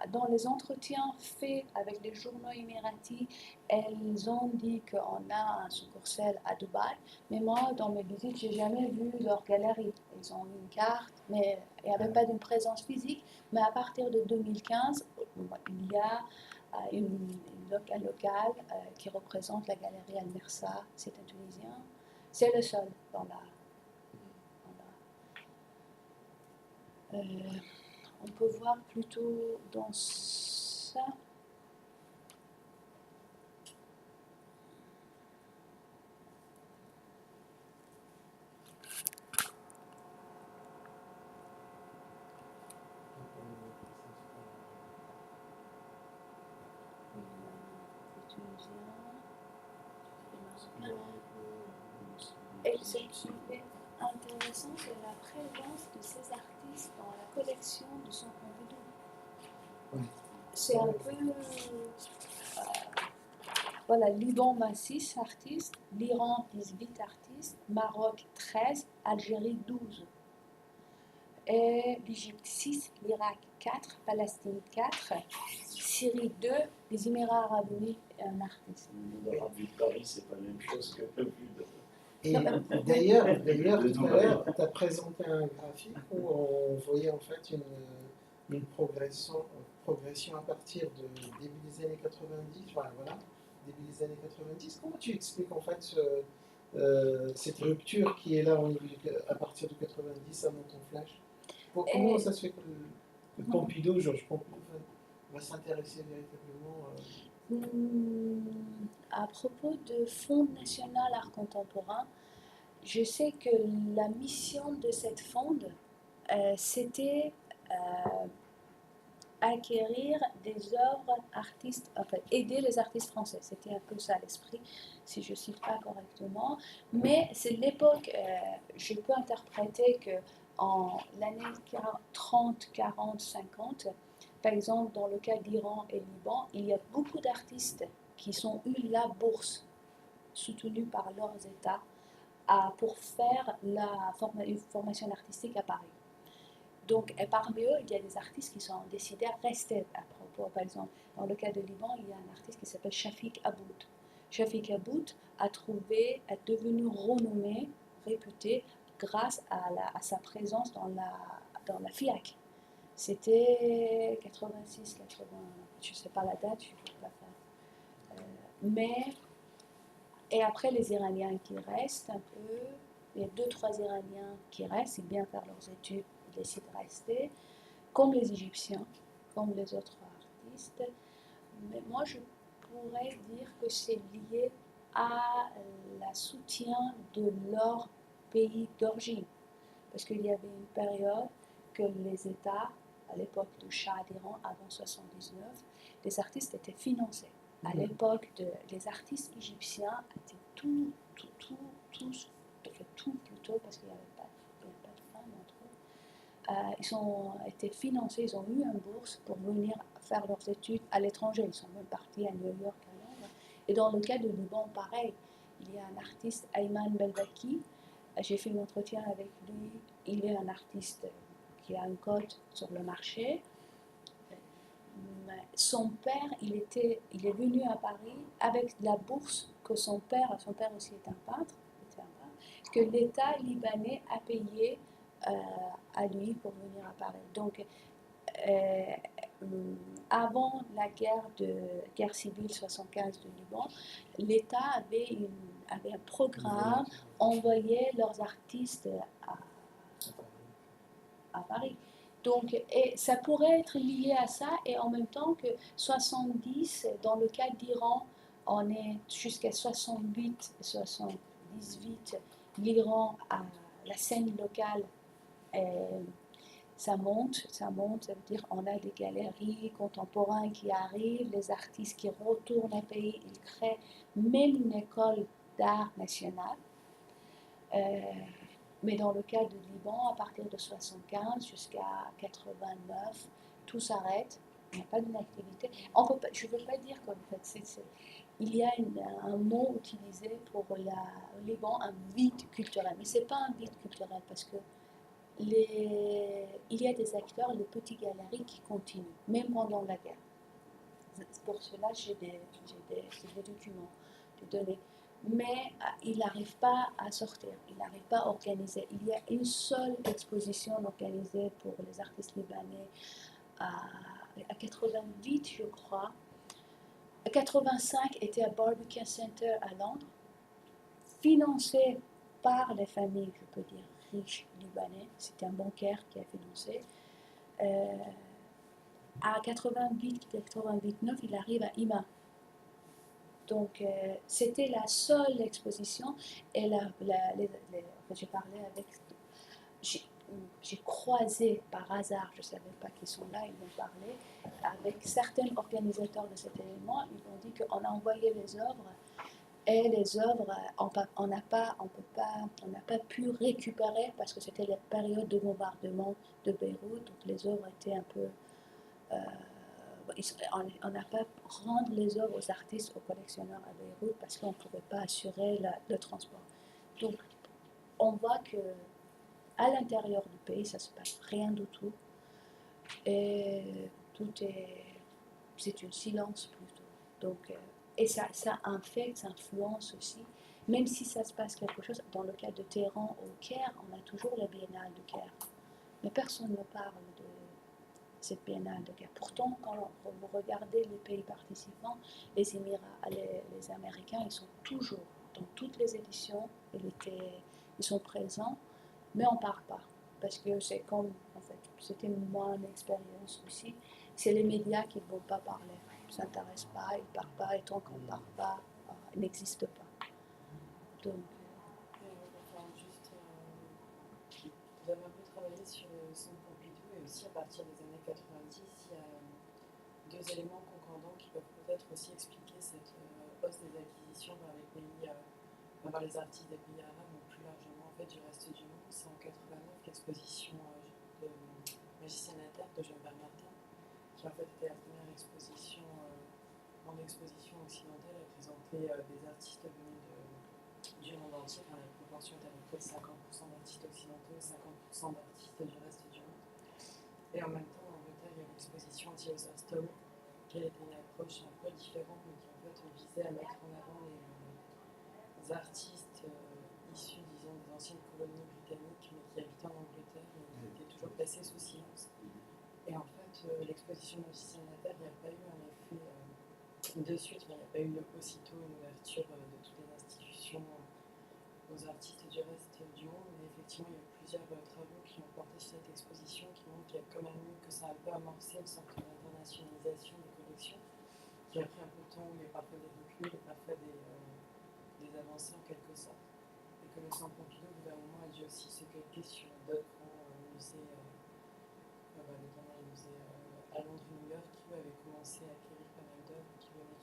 Dans les entretiens faits avec les journaux émiratis, elles ont dit qu'on a un succursale à Dubaï. Mais moi, dans mes visites, j'ai jamais vu leur galerie. Ils ont une carte, mais il n'y avait pas d'une présence physique. Mais à partir de 2015, il y a une locale qui représente la galerie Al-Mersa. C'est un Tunisien. C'est le seul dans la... on peut voir plutôt dans ça. Et ce qui est intéressant, c'est la présence de ces artistes dans la collection de son Pompidou. Oui. C'est un peu... voilà, Liban a 6 artistes, l'Iran 18 artistes, Maroc 13, Algérie 12. Et l'Égypte 6, l'Irak 4, Palestine 4, Syrie 2, les Émirats Arabes Unis un artiste. Le rap de Paris, c'est pas la même chose que le vu de. Et d'ailleurs, tout à l'heure, tu as présenté un graphique où on voyait en fait une progression à partir de début des années 90, voilà, début des années 90. Comment tu expliques en fait cette rupture qui est là à partir de 90, ça monte en flash? Comment ça se fait que le Pompidou, Georges Pompidou, va s'intéresser véritablement À propos de Fonds national art contemporain, je sais que la mission de cette fonds, c'était acquérir des œuvres artistes, enfin aider les artistes français. C'était un peu ça l'esprit, si je ne cite pas correctement. Mais c'est l'époque, je peux interpréter que en l'année 30, 40, 50, par exemple dans le cas d'Iran et Liban, il y a beaucoup d'artistes qui ont eu la bourse soutenue par leurs États pour faire une formation artistique à Paris. Donc, et parmi eux, il y a des artistes qui sont décidés à rester. À propos, par exemple, dans le cas de Liban, il y a un artiste qui s'appelle Shafik Aboud. Shafik Aboud est devenu renommé, réputé, grâce à sa présence dans la FIAC. C'était 86, 80, je ne sais pas la date, je ne peux pas faire. Et après, les Iraniens qui restent un peu, il y a 2-3 Iraniens qui restent, ils bien faire leurs études, ils décident de rester, comme les Égyptiens, comme les autres artistes. Mais moi, je pourrais dire que c'est lié à la soutien de leur pays d'origine. Parce qu'il y avait une période que les États, à l'époque du Shah d'Iran, avant 79, les artistes étaient financés. À l'époque, les artistes égyptiens étaient tout plutôt, parce qu'il n'y avait pas de femmes entre eux. Ils ont été financés, ils ont eu une bourse pour venir faire leurs études à l'étranger. Ils sont même partis à New York, à Londres. Et dans le cas de Liban, pareil, il y a un artiste, Ayman Belbaki. J'ai fait un entretien avec lui. Il est un artiste qui a une cote sur le marché. Son père, il est venu à Paris avec la bourse que son père aussi est un peintre, que l'État libanais a payé à lui pour venir à Paris. Donc, avant la guerre civile 75 du Liban, l'État avait un programme, envoyait leurs artistes à Paris. Donc, et ça pourrait être lié à ça, et en même temps que 70, dans le cas d'Iran, on est jusqu'à 68, 78, l'Iran, la scène locale, ça monte, ça veut dire on a des galeries contemporaines qui arrivent, les artistes qui retournent au pays, ils créent même une école d'art national. Mais dans le cas du Liban, à partir de 75 jusqu'à 89, tout s'arrête, il n'y a pas d'activité. Je ne veux pas dire qu'en fait, il y a un mot utilisé pour le Liban, un vide culturel. Mais ce n'est pas un vide culturel parce que il y a des acteurs, les petites galeries qui continuent, même pendant la guerre. Pour cela, j'ai des documents, des données. Mais il n'arrive pas à sortir, il n'arrive pas à organiser. Il y a une seule exposition organisée pour les artistes libanais à 88, je crois. 85 était à Barbican Center à Londres, financé par les familles, je peux dire, riches libanais. C'était un bancaire qui a financé. À 88-89, il arrive à Ima. Donc, c'était la seule exposition. Et j'ai parlé avec... J'ai croisé par hasard, je ne savais pas qu'ils sont là, ils m'ont parlé, avec certains organisateurs de cet événement. Ils m'ont dit qu'on a envoyé les œuvres Et les œuvres, on n'a pas pu récupérer parce que c'était la période de bombardement de Beyrouth, donc les œuvres étaient un peu. On n'a pas rendre les œuvres aux artistes, aux collectionneurs à Beyrouth parce qu'on ne pouvait pas assurer le transport. Donc, on voit que à l'intérieur du pays, ça se passe rien du tout, et c'est un silence plutôt. Donc, et ça infecte, ça influence aussi. Même si ça se passe quelque chose, dans le cas de Téhéran au Caire, on a toujours la Biennale de Caire. Mais personne ne parle de cette Biennale de Caire. Pourtant, quand vous regardez les pays participants, les Émirats, les Américains, ils sont toujours dans toutes les éditions, ils sont présents, mais on ne parle pas. Parce que c'est comme, en fait, c'était mon expérience aussi, c'est les médias qui ne vont pas parler. Ils ne s'intéressent pas, ils ne parlent pas, et tant qu'on ne parle pas, ils n'existent pas. Donc, Enfin, juste, vous avez un peu travaillé sur le Centre Pompidou et aussi à partir des années 90, il y a deux éléments concordants qui peuvent peut-être aussi expliquer cette hausse des acquisitions par les pays, par les artistes des pays arabes, mais plus largement en fait du reste du monde. C'est en 89 l'exposition de Magicien à terre de Jean-Bert Martin, qui en fait était la première exposition, grande exposition occidentale à présenter des artistes venus du monde entier. Enfin, la proportion était à peu près de 50% d'artistes occidentaux et 50% d'artistes du reste du monde. Et en même temps, en Angleterre, il y a l'exposition Anti-Other Story, qui était une approche un peu différente, mais qui en fait visait à mettre en avant les artistes issus, disons, des anciennes colonies britanniques, mais qui habitaient en Angleterre, mais qui étaient toujours placés sous silence. Et en fait, l'exposition Magicien à terre, il n'y a pas eu un effet de suite, mais il n'y a pas eu aussitôt une ouverture de toutes les institutions aux artistes du reste du monde. Mais effectivement, il y a eu plusieurs travaux qui ont porté sur cette exposition, qui montrent qu'il y a quand même eu, que ça a un peu amorcé une sorte d'internationalisation des collections, qui a pris un peu de temps, où il y a parfois des reculs et parfois des avancées en quelque sorte. Et que le Centre Pompidou, au bout d'un moment, a dû aussi se calquer sur d'autres grands musées, notamment les musées à Londres et New York, qui avaient commencé à acquérir pas mal d'œuvres qui venaient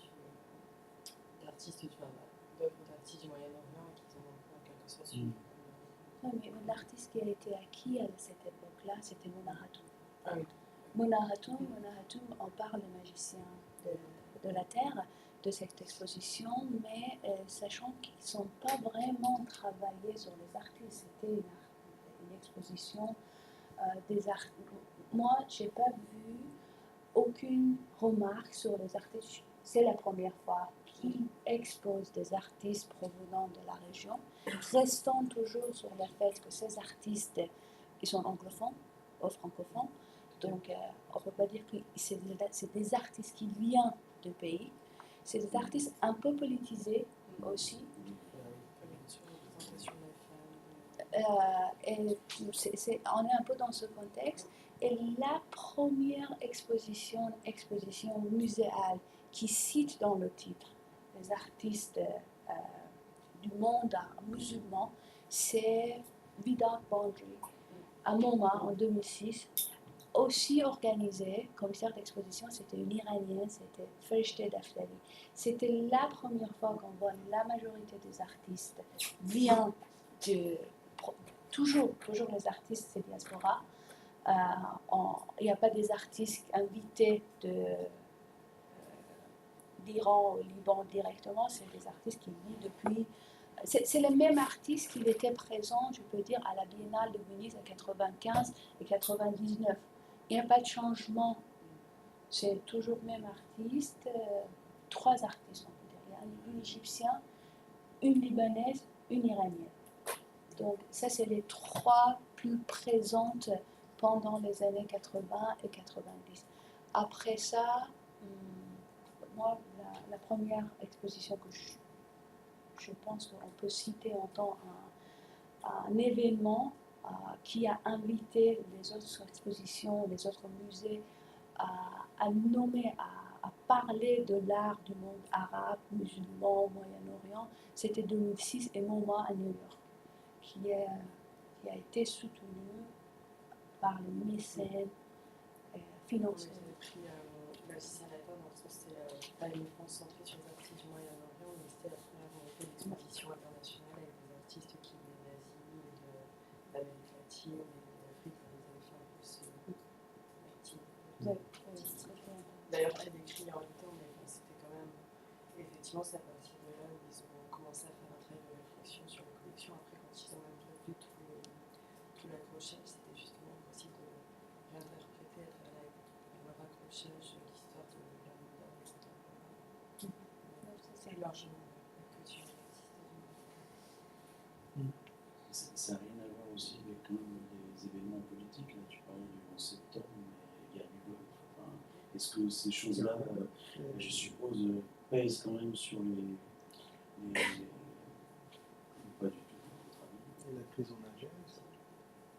d'artistes du Moyen-Orient et qui étaient en quelque sorte sur oui, mais l'artiste qui a été acquis à cette époque-là, c'était Mona Hatoum. Ah oui. Mona Hatoum, on parle de magicien de la Terre, de cette exposition, mais sachant qu'ils ne sont pas vraiment travaillés sur les artistes. C'était une exposition des artistes. Moi, je n'ai pas vu aucune remarque sur les artistes. C'est la première fois qu'ils exposent des artistes provenant de la région, restant toujours sur le fait que ces artistes, ils sont anglophones ou francophones. Donc, on ne peut pas dire que c'est des artistes qui viennent du pays. C'est des artistes un peu politisés aussi. Et on est un peu dans ce contexte. Et la première exposition muséale qui cite dans le titre les artistes du monde musulman, c'est Without Boundary, à MoMA en 2006. Aussi organisée, commissaire d'exposition, c'était une Iranienne, c'était Ferishteh Daftari. C'était la première fois qu'on voit la majorité des artistes vient de... Toujours les artistes, c'est diaspora. Il n'y a pas des artistes invités d'Iran au Liban directement, c'est des artistes qui vivent depuis... C'est le même artiste qui était présent, je peux dire, à la Biennale de Venise en 95 et 99. Il n'y a pas de changement. C'est toujours le même artiste. 3 artistes, on peut dire. Il y a une égyptienne, une libanaise, une iranienne. Donc ça, c'est les 3 plus présentes pendant les années 80 et 90. Après ça, moi, la première exposition que je pense qu'on peut citer en tant un événement qui a invité les autres expositions, les autres musées à nommer, à parler de l'art du monde arabe, musulman, Moyen-Orient, c'était 2006 et MoMA à New York, qui a été soutenu par les mécènes financiers. Vous avez pris Magicien à terre, dans le sens c'était pas uniquement centré sur les artistes du Moyen-Orient, mais c'était la première fait l'exposition internationale avec des artistes qui venaient d'Asie, d'Amérique latine et d'Afrique. Vous avez fait un peu ce d'ailleurs très décrit en même temps, mais bon, c'était quand même. Effectivement, c'est à partir de là où ils ont commencé à faire un travail de réflexion sur les collections. Après, quand ils ont même revu tout l'accrochage, c'était justement possible de réinterpréter à travers le raccrochage l'histoire de l'art moderne et contemporain. C'est largement la culture Ça n'a rien à voir aussi avec quand même les événements politiques. Là, tu parlais du 11 septembre, mais guerre du Golfe. Enfin, est-ce que ces choses-là, je suppose, pèsent quand même sur les pas du tout, à votre avis? Et la crise en Algérie.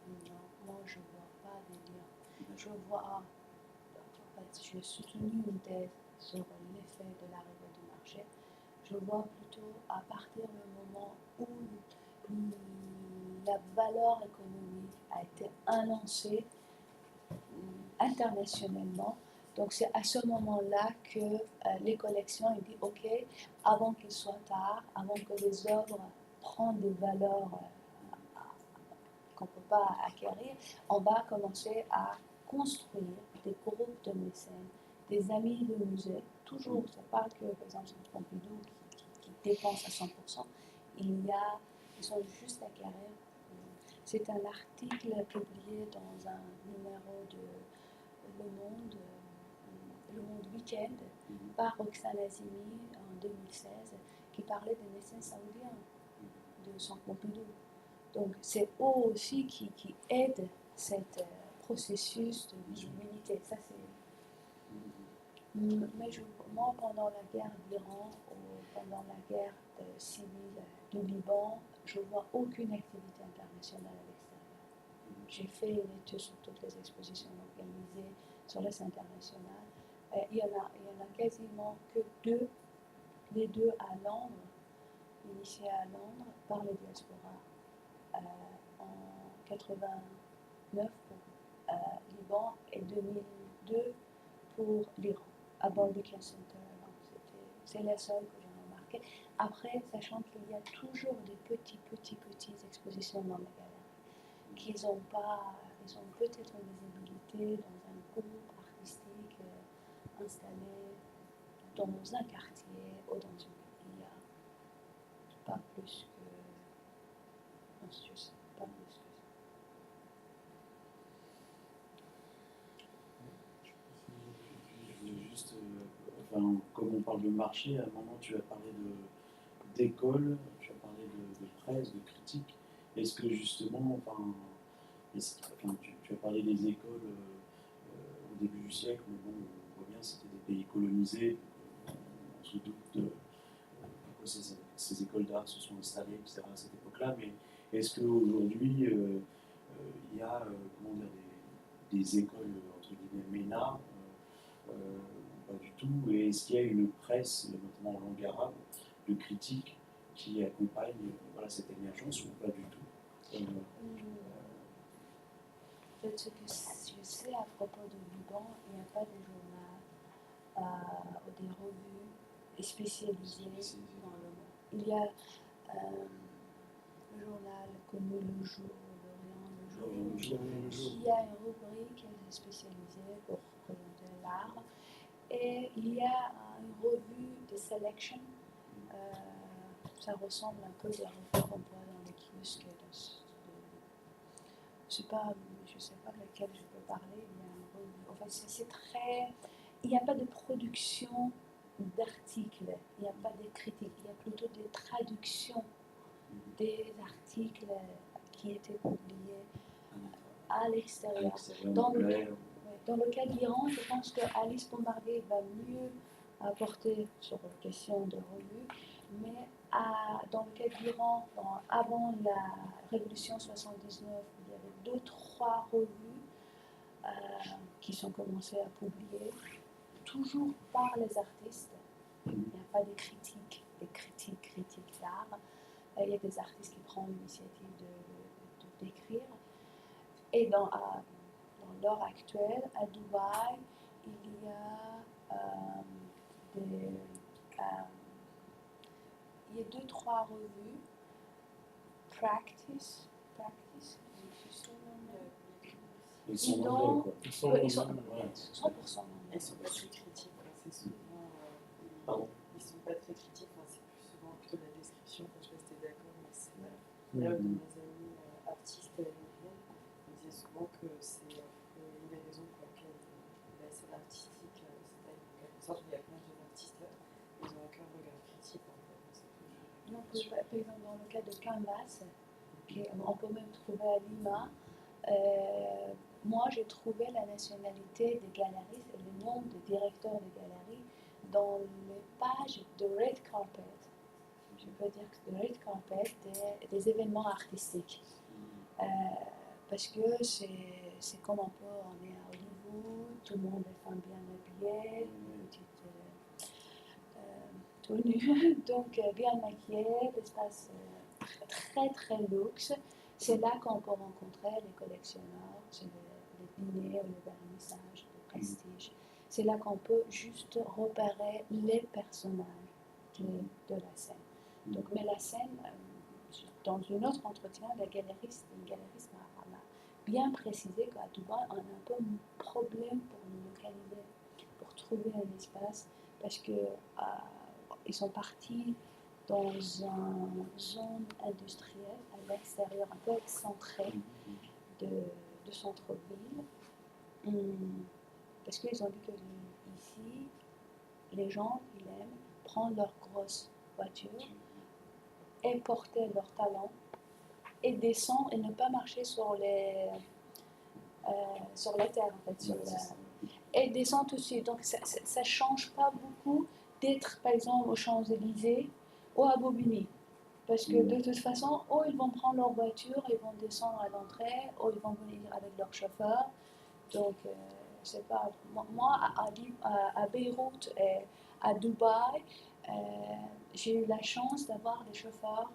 Non, moi je ne vois pas des liens. Je vois, en fait, j'ai soutenu une thèse sur l'effet de l'arrivée du marché. Je vois plutôt à partir du moment où la valeur économique a été annoncée internationalement. Donc c'est à ce moment-là que les collections ils disent ok, avant qu'il soit tard, avant que les œuvres prennent des valeurs qu'on ne peut pas acquérir, on va commencer à construire des groupes de mécènes, des amis de musée. Toujours, c'est pas que par exemple c'est Pompidou qui dépense à 100%. Ils sont juste acquérir. C'est un article publié dans un numéro de Le Monde Week-end par Roxane Azimi en 2016 qui parlait des mécènes saoudiens de Centre Pompidou. Donc c'est eux aussi qui aident ce processus de visibilité. Ça, moi, pendant la guerre d'Iran ou pendant la guerre civile du Liban, je ne vois aucune activité internationale à l'extérieur. J'ai fait une étude sur toutes les expositions organisées sur les internationales. Il y en a quasiment que les deux à Londres, initiés à Londres par les diasporas. En 89 pour Liban et 2002 pour l'Iran, à Barbican Center. C'est la seule que j'ai remarqué. Après, sachant qu'il y a toujours des petites expositions dans la galerie, qu'ils ont peut-être une visibilité dans un groupe artistique installé dans un quartier ou dans une ville. Pas plus que. Je sais pas plus que ça. Je voulais juste, enfin, comme on parle de marché, à un moment tu as parlé d'école, tu as parlé de presse, de critique. Est-ce que justement, tu as parlé des écoles au début du siècle, mais bon, on voit bien c'était des pays colonisés, on se doute de pourquoi ces écoles d'art se sont installées, etc. à cette époque-là, mais est-ce qu'aujourd'hui, il y a comment dire, des écoles, entre guillemets, MENA pas du tout, et est-ce qu'il y a une presse, notamment en langue arabe, de critiques qui accompagne cette émergence ou pas du tout En fait, ce que je sais à propos du Liban, il n'y a pas de journal ou des revues spécialisées dans le monde. Il y a le journal connu Le Jour, L'Orient, Le Jour, qui a une rubrique spécialisée pour présenter l'art. Et il y a une revue de Selection. Ça ressemble un peu à des revues qu'on voit dans les kiosques. Je ne sais pas de laquelle je peux parler. Il y a une revue. En fait, c'est très. Il n'y a pas de production d'articles. Il n'y a pas de critiques. Il y a plutôt des traductions des articles qui étaient publiés à l'extérieur. Dans le cas de l'Iran, je pense que Alice Bombardier va mieux apporter sur la question de revues, mais dans le cas de l'Iran, avant la révolution 79, il y avait 2-3 revues qui sont commencées à publier, toujours par les artistes. Il n'y a pas de critiques d'art. Il y a des artistes qui prennent l'initiative d'écrire. Et dans l'heure actuelle, à Dubaï, il y a il y a 2-3 revues, Practice, je sais le nom. Ils sont Ils en ont- anglais, quoi. Ils sont Ils sont Ouais. 100% en Ils anglais. sont pas très critiques, quoi. C'est souvent. Pardon. Ils sont pas très critiques, enfin, c'est plus souvent plutôt la description. Quand je restais d'accord, mais c'est là où Mhm. mes amis artistes américains me disaient souvent que c'est une des raisons pour lesquelles la scène artistique, c'est pas une sorte où il y a plein de artistes, ils ont aucun regard critique en fait. C'est toujours- Donc, par exemple, dans le cas de Canvas, on peut même trouver à Lima, moi j'ai trouvé la nationalité des galeristes et le nom des directeurs de galeries dans les pages de Red Carpet. Je peux dire que de Red Carpet des événements artistiques. Parce que c'est comme un peu, on est à Hollywood, tout le monde est femme bien habillée, tout nu, donc bien maquillée, l'espace très très luxe. C'est là qu'on peut rencontrer les collectionneurs, c'est les dîners, les vernissages, le prestige. C'est là qu'on peut juste repérer les personnages de la scène. Donc, mais la scène, dans un autre entretien, une galeriste m'a bien précisé qu'à Dubaï, on a un peu un problème pour nous localiser, pour trouver un espace, parce que ils sont partis dans une zone industrielle à l'extérieur, un peu excentrée de centre-ville, parce qu'ils ont dit que ici, les gens, ils aiment prendre leur grosse voiture et porter leur talent et descendre et ne pas marcher sur la terre, en fait, et descendre tout de suite. Donc ça ne change pas beaucoup d'être, par exemple, aux Champs-Élysées ou à Bobigny. Parce que de toute façon, ou ils vont prendre leur voiture, ils vont descendre à l'entrée, ou ils vont venir avec leur chauffeur. Donc, c'est pas. Moi, à Beyrouth et à Dubaï, j'ai eu la chance d'avoir des chauffeurs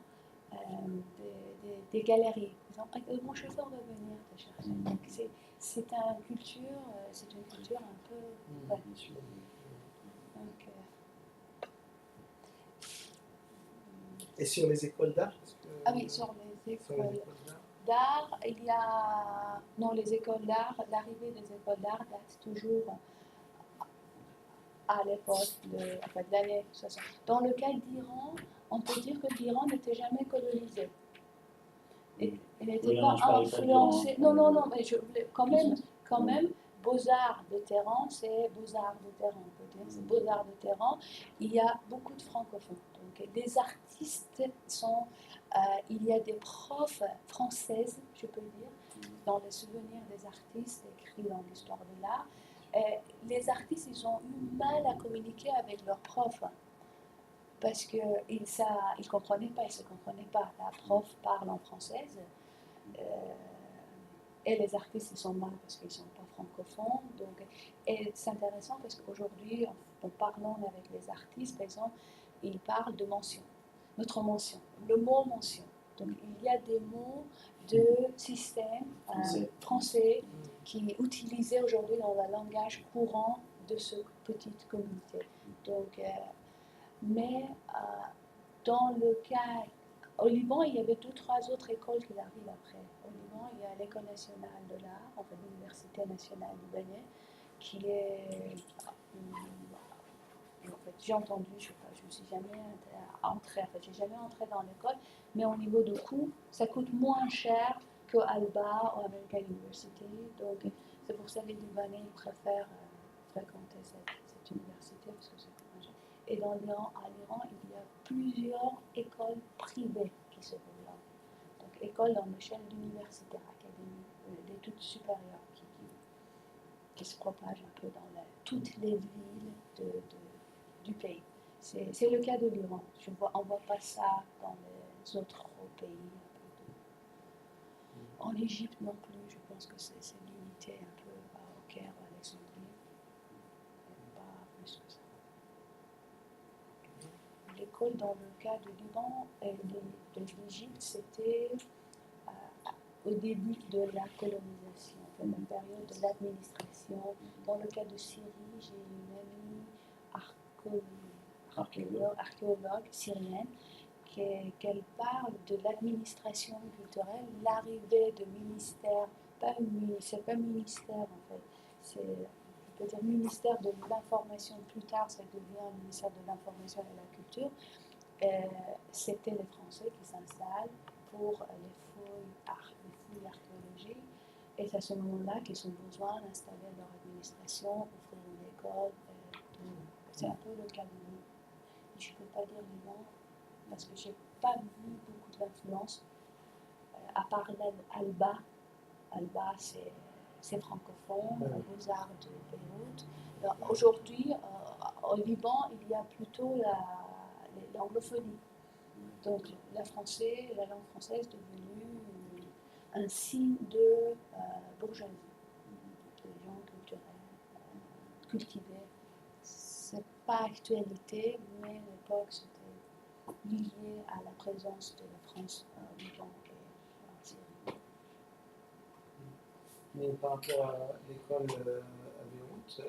des galeries. Ils ont, mon chauffeur va venir te chercher. Donc, c'est une culture un peu. Ouais. Donc, Et sur les écoles d'art ah oui, sur les écoles d'art, il y a. Non, les écoles d'art, l'arrivée des écoles d'art date toujours à l'époque de l'année 60. Dans le cas d'Iran, on peut dire que l'Iran n'était jamais colonisé. Il n'était pas influencé. Non, mais quand même, Beaux-Arts de Téhéran, c'est Beaux-Arts de Téhéran, on peut dire, c'est Beaux-Arts de Téhéran. Il y a beaucoup de francophones. Donc, des artistes sont. Il y a des profs françaises, je peux dire, dans les souvenirs des artistes écrits dans l'histoire de l'art. Les artistes, ils ont eu mal à communiquer avec leurs profs parce qu'ils ne comprenaient pas, ils ne se comprenaient pas. La prof parle en française et les artistes, ils sont mal parce qu'ils ne sont pas francophones. Donc, et c'est intéressant parce qu'aujourd'hui, en parlant avec les artistes, par exemple, ils parlent de mention, notre mention, le mot mention. Donc, il y a des mots de système français qui est utilisé aujourd'hui dans le langage courant de cette petite communauté. Donc, mais dans le cas, au Liban, il y avait 2-3 autres écoles qui arrivent après. Au Liban, il y a l'École nationale de l'art, enfin l'Université nationale libanaise, qui est. En fait, j'ai entendu, je ne suis jamais entrée, j'ai jamais entré dans l'école, mais au niveau de coût, ça coûte moins cher que Alba ou American University. Donc, c'est pour ça que les Libanais préfèrent fréquenter cette université parce que c'est moins cher. Et à l'Iran, il y a plusieurs écoles privées qui se développent. Donc, écoles dans l'échelle universitaire, académie, d'études supérieures qui se propagent un peu dans toutes les villes du pays. C'est le cas de l'Iran. On ne voit pas ça dans les autres pays. En Égypte non plus, je pense que c'est limité un peu au Caire, à Alexandrie. Pas plus que ça. L'école dans le cas de l'Iran et de l'Égypte, c'était au début de la colonisation, la période de l'administration. Dans le cas de Syrie, j'ai une amie archéologue syrienne qu'elle parle de l'administration culturelle, l'arrivée de ministères, c'est pas ministère en fait, c'est, on peut dire ministère de l'information, plus tard ça devient ministère de l'information et de la culture. C'était les Français qui s'installent pour les fouilles archéologiques, et c'est à ce moment-là qu'ils ont besoin d'installer leur administration, offrir une école. C'est un peu le cas de nous. Je ne peux pas dire les noms parce que je n'ai pas vu beaucoup d'influence, à part Alba. Alba, c'est francophone, les Beaux-Arts de Beyrouth. Aujourd'hui, au Liban, il y a plutôt l'anglophonie. Donc la langue française est devenue un signe de bourgeoisie, de gens culturels, cultivés. C'est pas actualité, mais à l'époque c'était lié à la présence de la France au Liban et en Syrie. Mais par rapport à l'école à Beyrouth,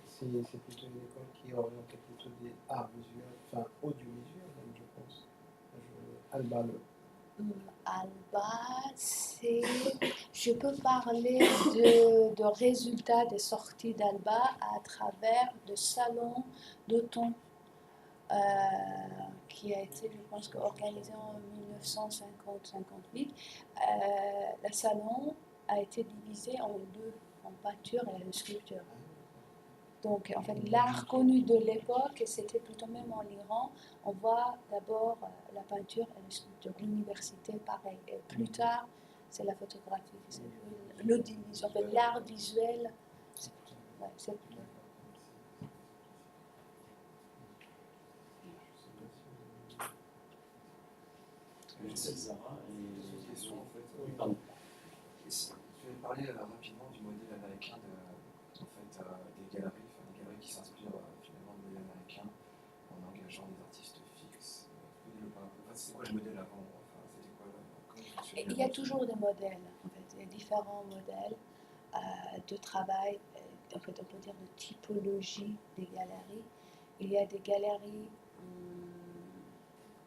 c'est plutôt une école qui est orientée plutôt des arts visuels, enfin audiovisuels, même, je pense. Alba, Alba, je peux parler de résultats des sorties d'Alba à travers le salon d'automne qui a été, je pense, organisé en 1950-58. Le salon a été divisé en deux, en peinture et en sculpture. Donc, en fait, l'art connu de l'époque, c'était plutôt même en Iran. On voit d'abord la peinture et la sculpture. L'université, pareil. Et plus tard, c'est la photographie. C'est l'audiovisuel. En fait, l'art visuel, c'est Zara Une question en fait. Pardon. Je vais parler rapidement du modèle américain des galeries qui s'inspirent finalement du modèle américain en engageant des artistes fixes. C'était quoi le modèle avant? C'était quoi, comment il fonctionnait? Il y a toujours des modèles, en fait, il y a différents modèles de travail, en fait, on peut dire de typologie des galeries. Il y a des galeries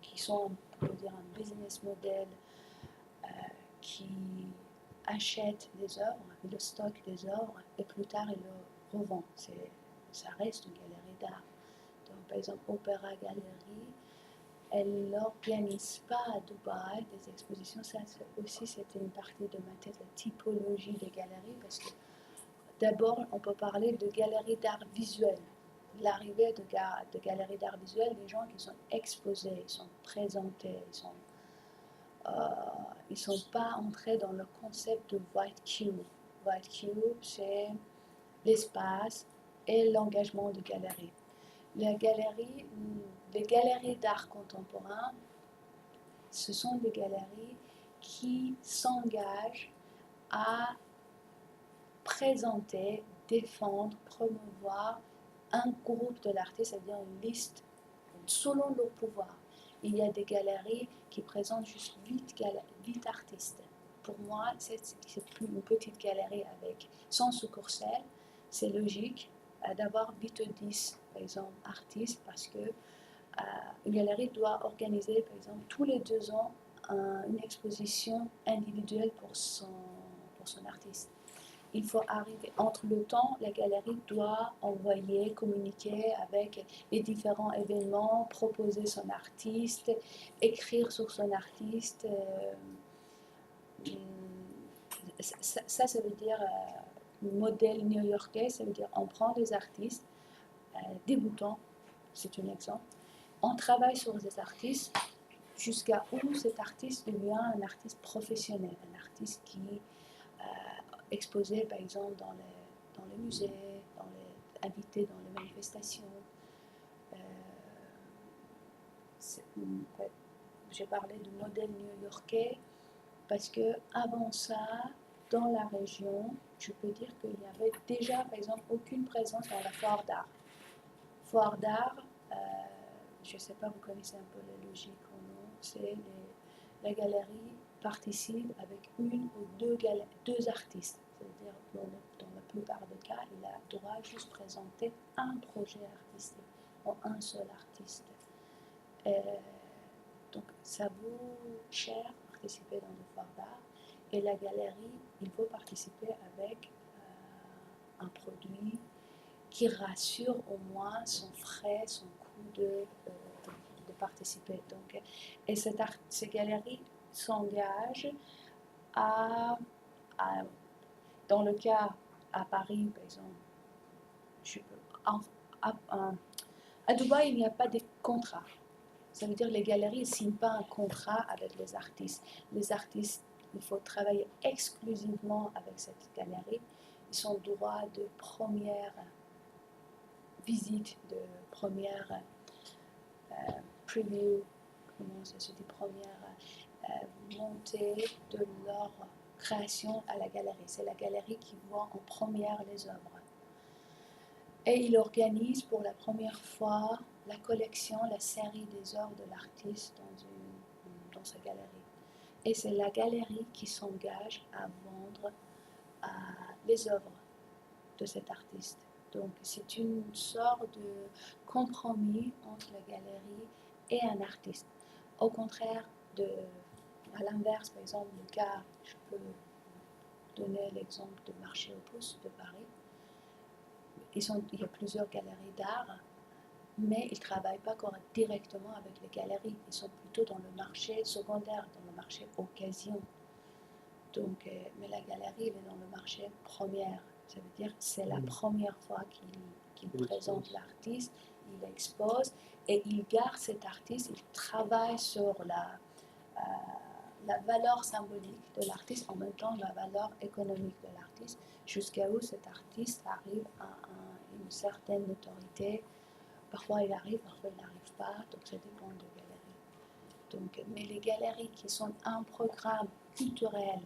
qui sont, on peut dire, un business model qui achètent des œuvres, le stock des œuvres, et plus tard ils le revendent. Ça reste une galerie d'art. Donc, par exemple, Opéra Galerie, elle n'organise pas à Dubaï des expositions. Ça aussi, c'était une partie de ma tête, la typologie des galeries, parce que d'abord, on peut parler de galeries d'art visuel. L'arrivée de galeries d'art visuel, des gens qui sont exposés, ils sont présentés, ils sont pas entrés dans le concept de White Cube. White Cube, c'est l'espace et l'engagement de galerie. Les galeries d'art contemporain, ce sont des galeries qui s'engagent à présenter, défendre, promouvoir un groupe de l'artiste, c'est-à-dire une liste selon leur pouvoir. Il y a des galeries qui présentent juste 8 artistes. Pour moi, c'est plus une petite galerie avec 100 succursales. C'est logique d'avoir 8 ou 10, par exemple, artistes, parce que une galerie doit organiser, par exemple, tous les 2 ans, une exposition individuelle pour son artiste. Il faut arriver, entre le temps, la galerie doit envoyer, communiquer avec les différents événements, proposer son artiste, écrire sur son artiste. Ça veut dire modèle new-yorkais, ça veut dire on prend des artistes débutants, c'est un exemple, on travaille sur des artistes jusqu'à où cet artiste devient un artiste professionnel, un artiste qui exposé par exemple dans les musées, invité dans les manifestations. J'ai parlé du modèle new-yorkais parce que avant ça, dans la région, je peux dire qu'il y avait déjà par exemple aucune présence dans la foire d'art. Foire d'art, je ne sais pas, vous connaissez un peu la logique ou non, c'est la galerie participe avec une ou deux artistes. C'est-à-dire, dans la plupart des cas, il a le droit de juste présenter un projet artistique ou un seul artiste. Donc ça vaut cher participer dans le foire d'art. Et la galerie, il faut participer avec un produit qui rassure au moins son frais, son coût de participer. Donc, et ces galeries s'engagent dans le cas à Paris, par exemple, à Dubaï, il n'y a pas de contrat. Ça veut dire que les galeries ne signent pas un contrat avec les artistes. Les artistes, il faut travailler exclusivement avec cette galerie. Ils ont droit de première visite, de première preview, comment ça se dit, première montée de leur création à la galerie. C'est la galerie qui voit en première les œuvres. Et il organise pour la première fois la collection, la série des œuvres de l'artiste dans sa galerie. Et c'est la galerie qui s'engage à vendre les œuvres de cet artiste. Donc c'est une sorte de compromis entre la galerie et un artiste. Au contraire, à l'inverse, par exemple, le cas, je peux donner l'exemple du marché aux Pousses de Paris. Il y a plusieurs galeries d'art, mais ils ne travaillent pas directement avec les galeries. Ils sont plutôt dans le marché secondaire, dans le marché occasion. Donc, mais la galerie, elle est dans le marché première. Ça veut dire que c'est la première fois qu'il présente l'artiste, il expose et il garde cet artiste, il travaille sur la valeur symbolique de l'artiste, en même temps la valeur économique de l'artiste, jusqu'à où cet artiste arrive à une certaine notoriété. Parfois il arrive, parfois il n'arrive pas, donc ça dépend de la galerie. Donc, mais les galeries qui sont un programme culturel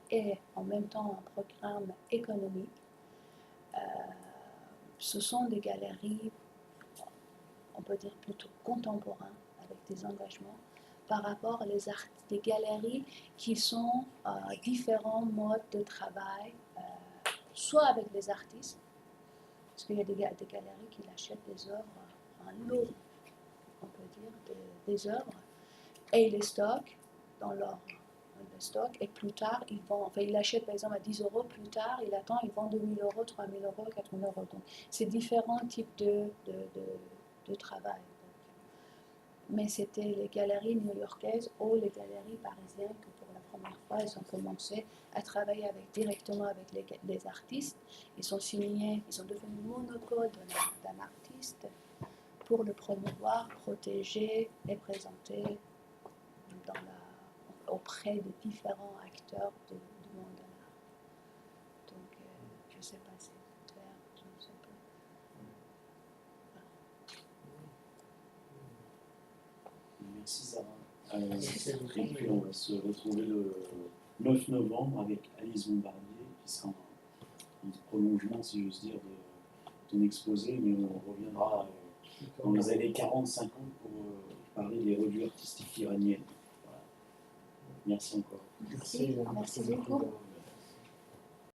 et en même temps un programme économique, ce sont des galeries, on peut dire plutôt contemporains, avec des engagements, par rapport aux galeries qui sont différents modes de travail, soit avec les artistes, parce qu'il y a des galeries qui achètent des œuvres, un lot, on peut dire, des œuvres, et ils les stockent dans leur stock, et plus tard, ils l'achètent par exemple à 10 €, plus tard, ils attendent, ils vendent 2 000 €, 3 000 €, 4 000 €. Donc, c'est différents types de travail. Mais c'était les galeries new-yorkaises ou les galeries parisiennes que pour la première fois, ils ont commencé à travailler directement avec les artistes. Ils ont signé, ils sont devenus monopole d'un artiste pour le promouvoir, protéger et présenter auprès de différents acteurs du monde de l'art. Donc, je ne sais pas si c'est clair, je ne sais pas. Merci Sarah. Et puis on va se retrouver le 9 novembre avec Alice Bombardier, qui sera un prolongement, si j'ose dire, de ton exposé, mais on reviendra dans les années 40-50 pour parler des revues artistiques iraniennes. Voilà. Merci encore. Merci beaucoup.